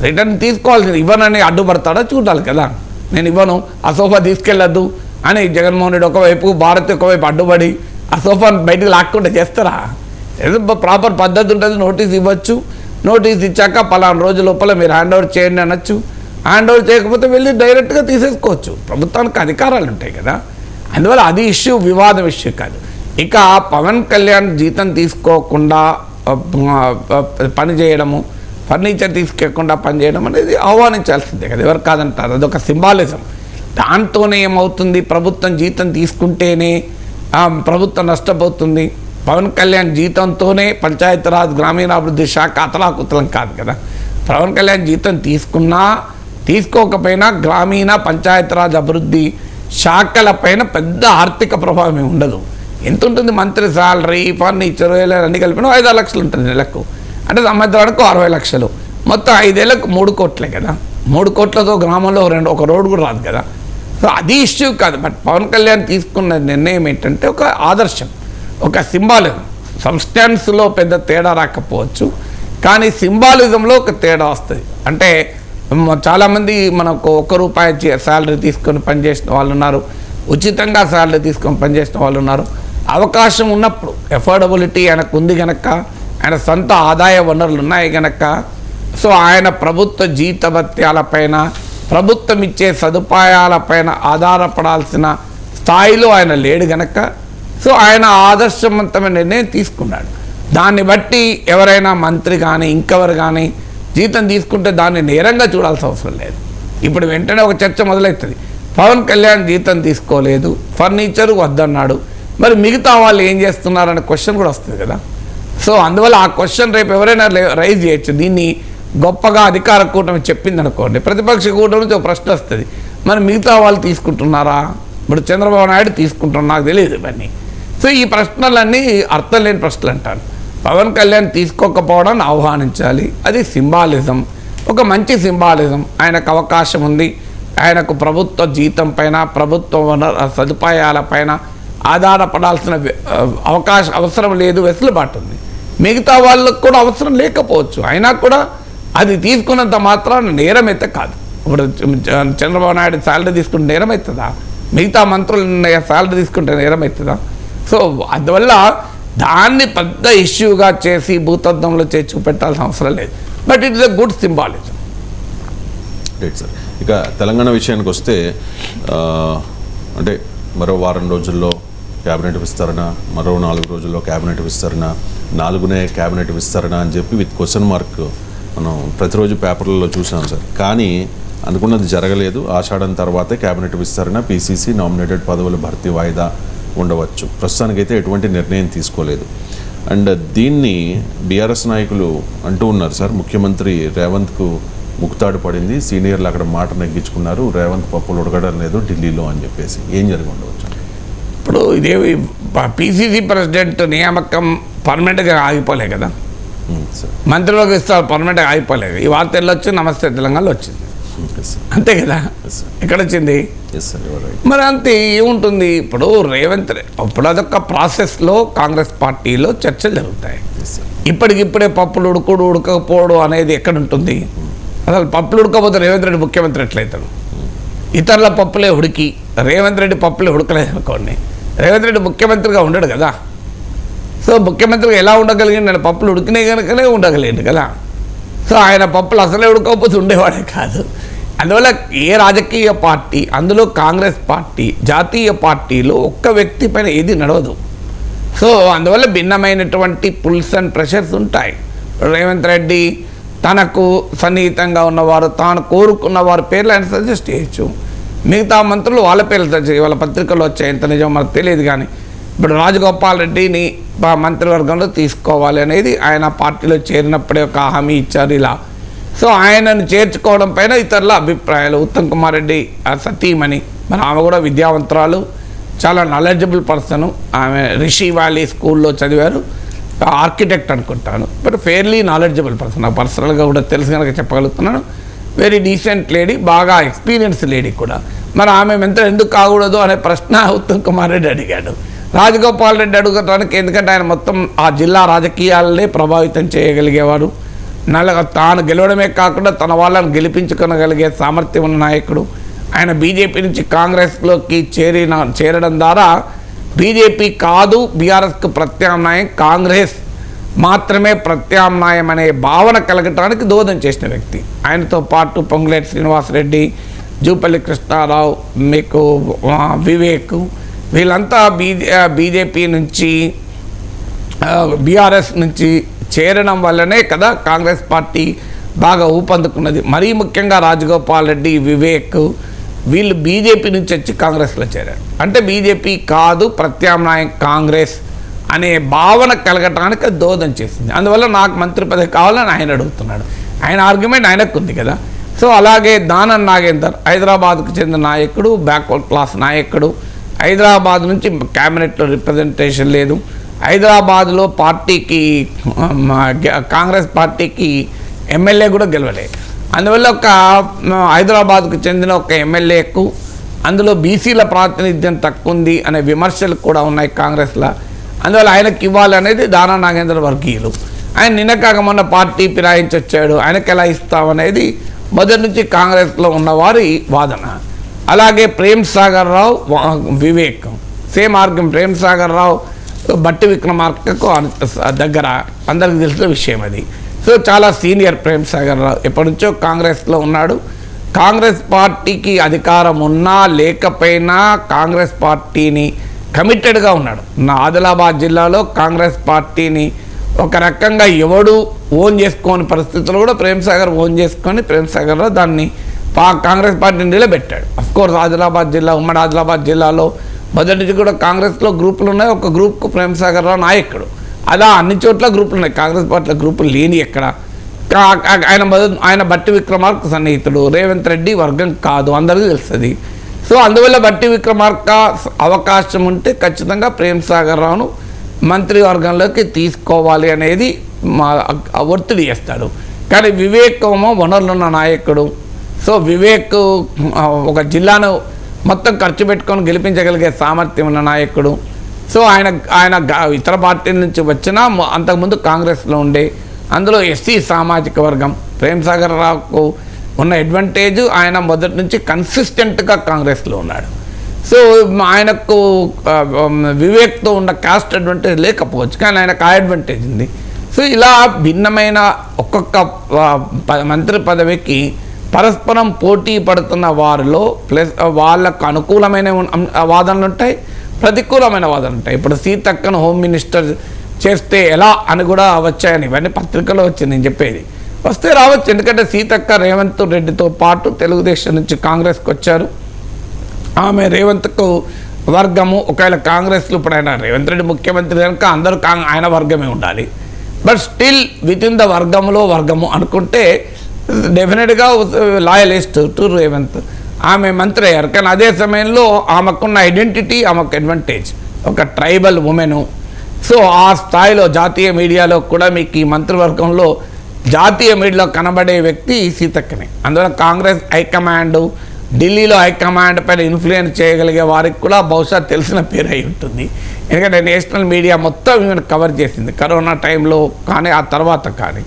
రిటర్న్ తీసుకోవాల్సింది. ఇవ్వనని అడ్డుపడతాడా చూడాలి కదా. నేను ఇవ్వను, ఆ సోఫా తీసుకెళ్ళొద్దు అని జగన్మోహన్ రెడ్డి ఒకవైపు, భారత్ ఒకవైపు అడ్డుపడి ఆ సోఫాను బయటకు లాక్కుండా చేస్తారా? ఏదో ప్రాపర్ పద్ధతి ఉంటుంది, నోటీస్ ఇవ్వచ్చు. నోటీస్ ఇచ్చాక పలానా రోజు లోపల మీరు హ్యాండ్ ఓవర్ చేయండి అనొచ్చు. హ్యాండ్ ఓవర్ చేయకపోతే వెళ్ళి డైరెక్ట్గా తీసేసుకోవచ్చు. ప్రభుత్వానికి అధికారాలు ఉంటాయి కదా. అందువల్ల అది ఇష్యూ, వివాదం ఇష్యూ కాదు. ఇక పవన్ కళ్యాణ్ జీతం తీసుకోకుండా పని చేయడము, ఫర్నిచర్ తీసుకోకుండా పనిచేయడం అనేది ఆహ్వానించాల్సిందే కదా, ఎవరు కాదంటారు. అదొక సింబాలిజం. దాంతోనే ఏమవుతుంది, ప్రభుత్వం జీతం తీసుకుంటేనే ప్రభుత్వం నష్టపోతుంది. పవన్ కళ్యాణ్ జీతంతోనే పంచాయతీరాజ్ గ్రామీణాభివృద్ధి శాఖ అతలాకుతలం కాదు కదా. పవన్ కళ్యాణ్ జీతం తీసుకున్నా తీసుకోకపోయినా గ్రామీణ పంచాయతీరాజ్ అభివృద్ధి శాఖలపైన పెద్ద ఆర్థిక ప్రభావం ఏమి ఉండదు. ఎంత ఉంటుంది మంత్రి శాలరీ, ఫర్నిచర్ అన్నీ కలిపినా 5-6 లక్షలు ఉంటుంది నెలకు. అంటే సంవత్సరానికి 60 లక్షలు, మొత్తం 5 ఏళ్ళకు 3 కోట్లే కదా. 3 కోట్లతో గ్రామంలో ఒక రోడ్డు కూడా రాదు కదా. సో అది ఇష్యూ కాదు. బట్ పవన్ కళ్యాణ్ తీసుకున్న నిర్ణయం ఏంటంటే ఒక ఆదర్శం, ఒక సింబాలిజం. సబ్స్టాన్స్లో పెద్ద తేడా రాకపోవచ్చు, కానీ సింబాలిజంలో ఒక తేడా వస్తుంది. అంటే చాలామంది మనకు ₹1 శాలరీ తీసుకొని పనిచేసిన వాళ్ళు ఉన్నారు, ఉచితంగా శాలరీ తీసుకొని పనిచేసిన వాళ్ళు ఉన్నారు. అవకాశం ఉన్నప్పుడు ఎఫోర్డబిలిటీ ఆయనకు ఉంది కనుక, ఆయన సొంత ఆదాయ వనరులు ఉన్నాయి కనుక, సో ఆయన ప్రభుత్వ జీతభత్యాలపైన, ప్రభుత్వం ఇచ్చే సదుపాయాలపైన ఆధారపడాల్సిన స్థాయిలో ఆయన లేడు కనుక, సో ఆయన ఆదర్శవంతమైన నిర్ణయం తీసుకున్నాడు. దాన్ని బట్టి ఎవరైనా మంత్రి కానీ ఇంకెవరు కానీ జీతం తీసుకుంటే దాన్ని నేరంగా చూడాల్సిన అవసరం లేదు. ఇప్పుడు వెంటనే ఒక చర్చ మొదలవుతుంది. పవన్ కళ్యాణ్ జీతం తీసుకోలేదు, ఫర్నిచర్ వద్దన్నాడు, మరి మిగతా వాళ్ళు ఏం చేస్తున్నారనే క్వశ్చన్ కూడా వస్తుంది కదా. సో అందువల్ల ఆ క్వశ్చన్ రేపు ఎవరైనా రైజ్ చేయొచ్చు. దీన్ని గొప్పగా అధికార కూటమి చెప్పింది అనుకోండి, ప్రతిపక్ష కూటమి నుంచి ఒక ప్రశ్న వస్తుంది, మరి మిగతా వాళ్ళు తీసుకుంటున్నారా? ఇప్పుడు చంద్రబాబు నాయుడు తీసుకుంటున్నారు, నాకు తెలియదు ఇవన్నీ. సో ఈ ప్రశ్నలన్నీ అర్థం లేని ప్రశ్నలు అంటారు. పవన్ కళ్యాణ్ తీసుకోకపోవడాన్ని ఆహ్వానించాలి, అది సింబాలిజం, ఒక మంచి సింబాలిజం. ఆయనకు అవకాశం ఉంది, ఆయనకు ప్రభుత్వ జీతం పైన, ప్రభుత్వ సదుపాయాలపైన ఆధారపడాల్సిన అవసరం లేదు, వెసులుబాటు ఉంది. మిగతా వాళ్ళకు కూడా అవసరం లేకపోవచ్చు, అయినా కూడా అది తీసుకున్నంత మాత్రాన నేరం అయితే కాదు. ఇప్పుడు చంద్రబాబు నాయుడు శాలరీ తీసుకుంటే నేరం అవుతుందా? మిగతా మంత్రులు శాలరీ తీసుకుంటే నేరం అవుతుందా? సో అందువల్ల దాన్ని పెద్ద ఇష్యూగా చేసి భూతత్వంలో చేసి చూపెట్టాల్సిన అవసరం లేదు. But it is a good symbolism. Right sir. ఇక తెలంగాణ విషయానికి వస్తే అంటే మరో వారం రోజుల్లో క్యాబినెట్ విస్తరణ, మరో 4 రోజుల్లో క్యాబినెట్ విస్తరణ, 4నే క్యాబినెట్ విస్తరణ అని చెప్పి విత్ క్వశ్చన్ మార్క్ మనం ప్రతిరోజు పేపర్లలో చూసాం సార్. కానీ అనుకున్నది జరగలేదు. ఆషాఢం తర్వాతే క్యాబినెట్ విస్తరణ, పీసీసీ నామినేటెడ్ పదవుల భర్తీ వాయిదా ఉండవచ్చు. ప్రస్తుతానికైతే ఎటువంటి నిర్ణయం తీసుకోలేదు. అండ్ దీన్ని బీఆర్ఎస్ నాయకులు అంటూ ఉన్నారు సార్, ముఖ్యమంత్రి రేవంత్కు ముక్తాడు పడింది, సీనియర్లు అక్కడ మాట నెగ్గించుకున్నారు, రేవంత్ పప్పులు ఉడకడం లేదు ఢిల్లీలో అని చెప్పేసి. ఏం జరిగి ఉండవచ్చు? ఇప్పుడు ఇదేవి పీసీసీ ప్రెసిడెంట్ నియామకం పర్మనెంట్గా ఆగిపోలే కదా, మంత్రులకు ఇస్తారు, పర్మనెంట్గా ఆగిపోలేదు. ఈ వార్త వెళ్ళొచ్చు, నమస్తే తెలంగాణలో వచ్చింది, అంతే కదా. ఎక్కడ వచ్చింది? మరి అంతే ఏముంటుంది. ఇప్పుడు రేవంత్ ఇప్పుడు అదొక ప్రాసెస్లో కాంగ్రెస్ పార్టీలో చర్చలు జరుగుతాయి. ఇప్పటికిప్పుడే పప్పులు ఉడకపోవడం అనేది ఎక్కడ ఉంటుంది? అసలు పప్పులు ఉడకపోతే రేవంత్ రెడ్డి ముఖ్యమంత్రి ఎట్లయితాడు? ఇతరుల పప్పులే ఉడికి రేవంత్ రెడ్డి పప్పులే ఉడకలేదు అనుకోండి, రేవంత్ రెడ్డి ముఖ్యమంత్రిగా ఉండడు కదా. సో ముఖ్యమంత్రిగా ఎలా ఉండగలిగింది? నేను పప్పులు ఉడికినే కనుకనే ఉండగలిగింది కదా. సో ఆయన పప్పులు అసలే ఉడకపోతే ఉండేవాడే కాదు. అందువల్ల ఏ రాజకీయ పార్టీ, అందులో కాంగ్రెస్ పార్టీ, జాతీయ పార్టీలో ఒక్క వ్యక్తి పైన ఏది నడవదు. సో అందువల్ల భిన్నమైనటువంటి పుల్స్ అండ్ ప్రెషర్స్ ఉంటాయి. రేవంత్ రెడ్డి తనకు సన్నిహితంగా ఉన్నవారు, తాను కోరుకున్న వారి పేర్లు ఆయన సజెస్ట్ చేయొచ్చు. మిగతా మంత్రులు వాళ్ళ పేర్లు సజెస్ట్ చేయాలి. వాళ్ళ పత్రికల్లో వచ్చాయి, ఎంత నిజం మనకు తెలియదు. కానీ ఇప్పుడు రాజగోపాల్ రెడ్డిని మంత్రివర్గంలో తీసుకోవాలి అనేది ఆయన పార్టీలో చేరినప్పుడే ఒక హామీ ఇచ్చారు ఇలా. సో ఆయనను చేర్చుకోవడం పైన ఇతరుల అభిప్రాయాలు. ఉత్తమ్ కుమార్ రెడ్డి సతీమణి, మరి ఆమె కూడా విద్యావంతురాలు, చాలా నాలెడ్జబుల్ పర్సన్. ఆమె రిషి వ్యాలీ స్కూల్లో చదివారు. ఆర్కిటెక్ట్ అనుకుంటాను, బట్ ఫెయిర్లీ నాలెడ్జబుల్ పర్సన్. నాకు పర్సనల్గా కూడా తెలుసు కనుక చెప్పగలుగుతున్నాను. వెరీ డీసెంట్ లేడీ, బాగా ఎక్స్పీరియన్స్ లేడీ కూడా. మరి ఆమె మెంత ఎందుకు కాకూడదు అనే ప్రశ్న ఉత్తమ్ కుమార్ రెడ్డి అడిగాడు. రాజగోపాల్ రెడ్డి అడుగుతానికి, ఎందుకంటే ఆయన మొత్తం ఆ జిల్లా రాజకీయాలనే ప్రభావితం చేయగలిగేవాడు. తాను గెలవడమే కాకుండా తన వాళ్ళని గెలిపించుకోగలిగే సామర్థ్యం ఉన్న నాయకుడు. ఆయన బీజేపీ నుంచి కాంగ్రెస్లోకి చేరడం ద్వారా బీజేపీ కాదు బీఆర్ఎస్కు ప్రత్యామ్నాయం, కాంగ్రెస్ మాత్రమే ప్రత్యామ్నాయం అనే భావన కలగటానికి దోహదం చేసిన వ్యక్తి. ఆయనతో పాటు పొంగులేటి శ్రీనివాసరెడ్డి, జూపల్లి కృష్ణారావు, మీకు వివేక్, వీళ్ళంతా బీజేపీ నుంచి బీఆర్ఎస్ నుంచి చేరడం వల్లనే కదా కాంగ్రెస్ పార్టీ బాగా ఊపందుకున్నది. మరీ ముఖ్యంగా రాజగోపాల్ రెడ్డి, వివేక్ వీళ్ళు బీజేపీ నుంచి వచ్చి కాంగ్రెస్లో చేరారు. అంటే బీజేపీ కాదు ప్రత్యామ్నాయం కాంగ్రెస్ అనే భావన కలగటానికి దోహదం చేసింది. అందువల్ల నాకు మంత్రి పదవి కావాలని ఆయన అడుగుతున్నాడు. ఆయన ఆర్గ్యుమెంట్ ఆయనకు ఉంది కదా. సో అలాగే దానం నాగేందర్ హైదరాబాద్కు చెందిన నాయకుడు, బ్యాక్వర్డ్ క్లాస్ నాయకుడు. హైదరాబాద్ నుంచి క్యాబినెట్లో రిప్రజెంటేషన్ లేదు. హైదరాబాద్లో పార్టీకి కాంగ్రెస్ పార్టీకి ఎమ్మెల్యే కూడా గెలవలేదు. అందువల్ల ఒక హైదరాబాద్కు చెందిన ఒక ఎమ్మెల్యేకు అందులో బీసీల ప్రాతినిధ్యం తక్కువ ఉంది అనే విమర్శలు కూడా ఉన్నాయి కాంగ్రెస్లో. అందువల్ల ఆయనకి ఇవ్వాలనేది దానా నాగేంద్ర వర్గీయులు. ఆయన నిన్నకాక మొన్న పార్టీ ఫిరాయించి వచ్చాడు, ఆయనకి ఎలా ఇస్తామనేది మొదటి నుంచి కాంగ్రెస్లో ఉన్నవారి వాదన. అలాగే ప్రేమ్ సాగర్ రావు, వివేక్ సేమ్ ఆర్గ్యం. ప్రేమ్ సాగర్ రావు బట్టి విక్రమార్కకు దగ్గర, అందరికీ తెలిసిన విషయం అది. సో చాలా సీనియర్ ప్రేమ్ సాగర్ రావు, ఎప్పటి నుంచో కాంగ్రెస్లో ఉన్నాడు. కాంగ్రెస్ పార్టీకి అధికారం ఉన్నా లేకపోయినా కాంగ్రెస్ పార్టీని కమిటెడ్గా ఉన్నాడు. నా ఆదిలాబాద్ జిల్లాలో కాంగ్రెస్ పార్టీని ఒక రకంగా ఎవడు ఓన్ చేసుకోని పరిస్థితుల్లో కూడా ప్రేమ్ సాగర్ ఓన్ చేసుకొని ప్రేమ్ సాగర్లో దాన్ని కాంగ్రెస్ పార్టీని నిలబెట్టాడు. అఫ్కోర్స్ ఆదిలాబాద్ జిల్లా, ఉమ్మడి ఆదిలాబాద్ జిల్లాలో మొదటి నుంచి కూడా కాంగ్రెస్లో గ్రూపులు ఉన్నాయి. ఒక గ్రూప్కు ప్రేమ్ సాగర్ రావు నాయకుడు. అలా అన్ని చోట్ల గ్రూపులు ఉన్నాయి. కాంగ్రెస్ పార్టీలో గ్రూపులు లేని ఎక్కడ. ఆయన బట్టి విక్రమార్క సన్నిహితుడు, రేవంత్ రెడ్డి వర్గం కాదు, అందరికీ తెలుస్తుంది. సో అందువల్ల బట్టి విక్రమార్క అవకాశం ఉంటే ఖచ్చితంగా ప్రేమ్ సాగర్ రావును మంత్రివర్గంలోకి తీసుకోవాలి అనేది ఒత్తిడి చేస్తాడు. కానీ వివేక్ ఏమో వనరులున్న నాయకుడు. సో వివేక్ ఒక జిల్లాను మొత్తం ఖర్చు పెట్టుకొని గెలిపించగలిగే సామర్థ్యం ఉన్న నాయకుడు. సో ఆయన ఇతర పార్టీల నుంచి వచ్చినా అంతకుముందు కాంగ్రెస్లో ఉండే, అందులో ఎస్సీ సామాజిక వర్గం. ప్రేమ్ సాగర్ రావుకు ఉన్న అడ్వాంటేజ్ ఆయన మొదటి నుంచి కన్సిస్టెంట్గా కాంగ్రెస్లో ఉన్నాడు. సో ఆయనకు వివేక్తో ఉన్న కాస్ట్ అడ్వాంటేజ్ లేకపోవచ్చు, కానీ ఆయనకు ఆ అడ్వాంటేజ్ ఉంది. సో ఇలా భిన్నమైన ఒక్కొక్క మంత్రి పదవికి పరస్పరం పోటీ పడుతున్న వారిలో ప్లస్ వాళ్ళకు అనుకూలమైన వాదనలు ఉంటాయి, ప్రతికూలమైన వాదనలు ఉంటాయి. ఇప్పుడు సీతక్కను హోమ్ మినిస్టర్ చేస్తే ఎలా అని కూడా వచ్చాయని ఇవన్నీ పత్రికలో వచ్చింది. నేను చెప్పేది వస్తే రావచ్చు, ఎందుకంటే సీతక్క రేవంత్ రెడ్డితో పాటు తెలుగుదేశం నుంచి కాంగ్రెస్కి వచ్చారు. ఆమె రేవంత్కు వర్గము, ఒకవేళ కాంగ్రెస్లో ఇప్పుడు ఆయన రేవంత్ రెడ్డి ముఖ్యమంత్రి కనుక అందరూ ఆయన వర్గమే ఉండాలి. But still with in the వర్గము అనుకుంటే డెఫినెట్గా లాయలిస్ట్ టు రేవంత్. ఆమె మంత్రి అయ్యారు. కానీ అదే సమయంలో ఆమెకున్న ఐడెంటిటీ, ఆమెకు అడ్వాంటేజ్, ఒక ట్రైబల్ ఉమెను. సో ఆ స్థాయిలో జాతీయ మీడియాలో కూడా మీకు ఈ మంత్రివర్గంలో జాతీయ మీడియాలో కనబడే వ్యక్తి సీతక్కనే. అందువల్ల కాంగ్రెస్ హైకమాండ్, ఢిల్లీలో హైకమాండ్ పైన ఇన్ఫ్లుయెన్స్ చేయగలిగే వారికి కూడా బహుశా తెలిసిన పేరు అయి ఉంటుంది. ఎందుకంటే నేషనల్ మీడియా మొత్తం ఈమెను కవర్ చేసింది కరోనా టైంలో కానీ ఆ తర్వాత కానీ.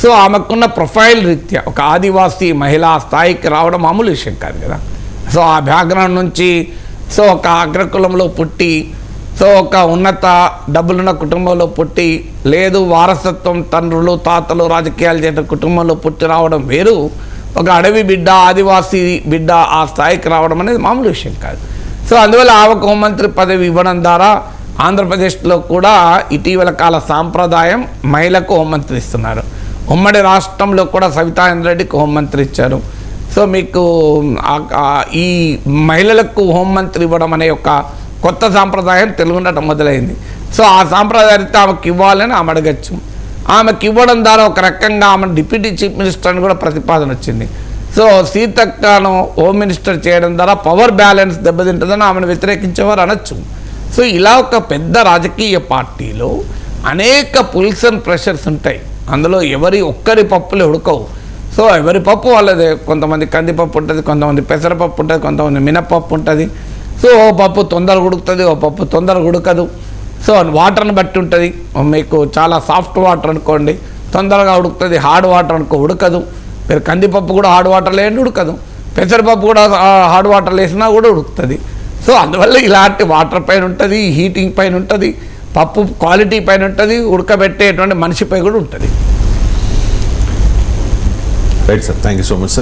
సో ఆమెకున్న ప్రొఫైల్ రీత్యా ఒక ఆదివాసీ మహిళా స్థాయికి రావడం మామూలు విషయం కాదు కదా. సో ఆ బ్యాక్గ్రౌండ్ నుంచి సో ఒక అగ్రకులంలో పుట్టి, సో ఒక ఉన్నత డబ్బులున్న కుటుంబంలో పుట్టి, లేదు వారసత్వం తండ్రులు తాతలు రాజకీయాలు చేసిన కుటుంబంలో పుట్టి రావడం వేరు, ఒక అడవి బిడ్డ ఆదివాసీ బిడ్డ ఆ స్థాయికి రావడం అనేది మామూలు విషయం కాదు. సో అందువల్ల ఆమెకు హోంమంత్రి పదవి ఇవ్వడం ద్వారా ఆంధ్రప్రదేశ్లో కూడా ఇటీవల కాల సాంప్రదాయం మహిళకు హోంమంత్రి ఇస్తున్నారు. ఉమ్మడి రాష్ట్రంలో కూడా సవితారెడ్డికి హోంమంత్రి ఇచ్చారు. సో మీకు ఈ మహిళలకు హోంమంత్రి ఇవ్వడం అనే ఒక కొత్త సాంప్రదాయం తెలుగుండటం మొదలైంది. సో ఆ సాంప్రదాయాన్ని ఆమెకి ఇవ్వాలని ఆమె అడగచ్చు. ఆమెకి ఇవ్వడం ద్వారా ఒక రకంగా ఆమె డిప్యూటీ చీఫ్ మినిస్టర్ అని కూడా ప్రతిపాదన వచ్చింది. సో సీతక్కను హోమ్ మినిస్టర్ చేయడం ద్వారా పవర్ బ్యాలెన్స్ దెబ్బతింటుందని ఆమెను వ్యతిరేకించేవారు అనొచ్చు. సో ఇలా ఒక పెద్ద రాజకీయ పార్టీలో అనేక పుల్స్ అండ్ ప్రెషర్స్ ఉంటాయి. అందులో ఒక్కరి పప్పులు ఉడకవు. సో ఎవరి పప్పు వాళ్ళదే. కొంతమంది కందిపప్పు ఉంటుంది, కొంతమంది పెసరపప్పు ఉంటుంది, కొంతమంది మినపప్పు ఉంటుంది. సో ఓ పప్పు తొందరగా ఉడుకుతుంది, ఓ పప్పు తొందరగా ఉడకదు. సో వాటర్ని బట్టి ఉంటుంది. మీకు చాలా సాఫ్ట్ వాటర్ అనుకోండి తొందరగా ఉడుకుతుంది, హార్డ్ వాటర్ అనుకో ఉడకదు. మీరు కందిపప్పు కూడా హార్డ్ వాటర్లో వేయండి ఉడకదు, పెసరపప్పు కూడా హార్డ్ వాటర్లో వేసినా కూడా ఉడుకుతుంది. సో అందువల్ల ఇలాంటి వాటర్ పైన ఉంటుంది, హీటింగ్ పైన ఉంటుంది, పప్పు క్వాలిటీ పైన ఉంటుంది, ఉడకబెట్టేటువంటి మనిషిపై కూడా ఉంటుంది. Right sir, thank you so much sir.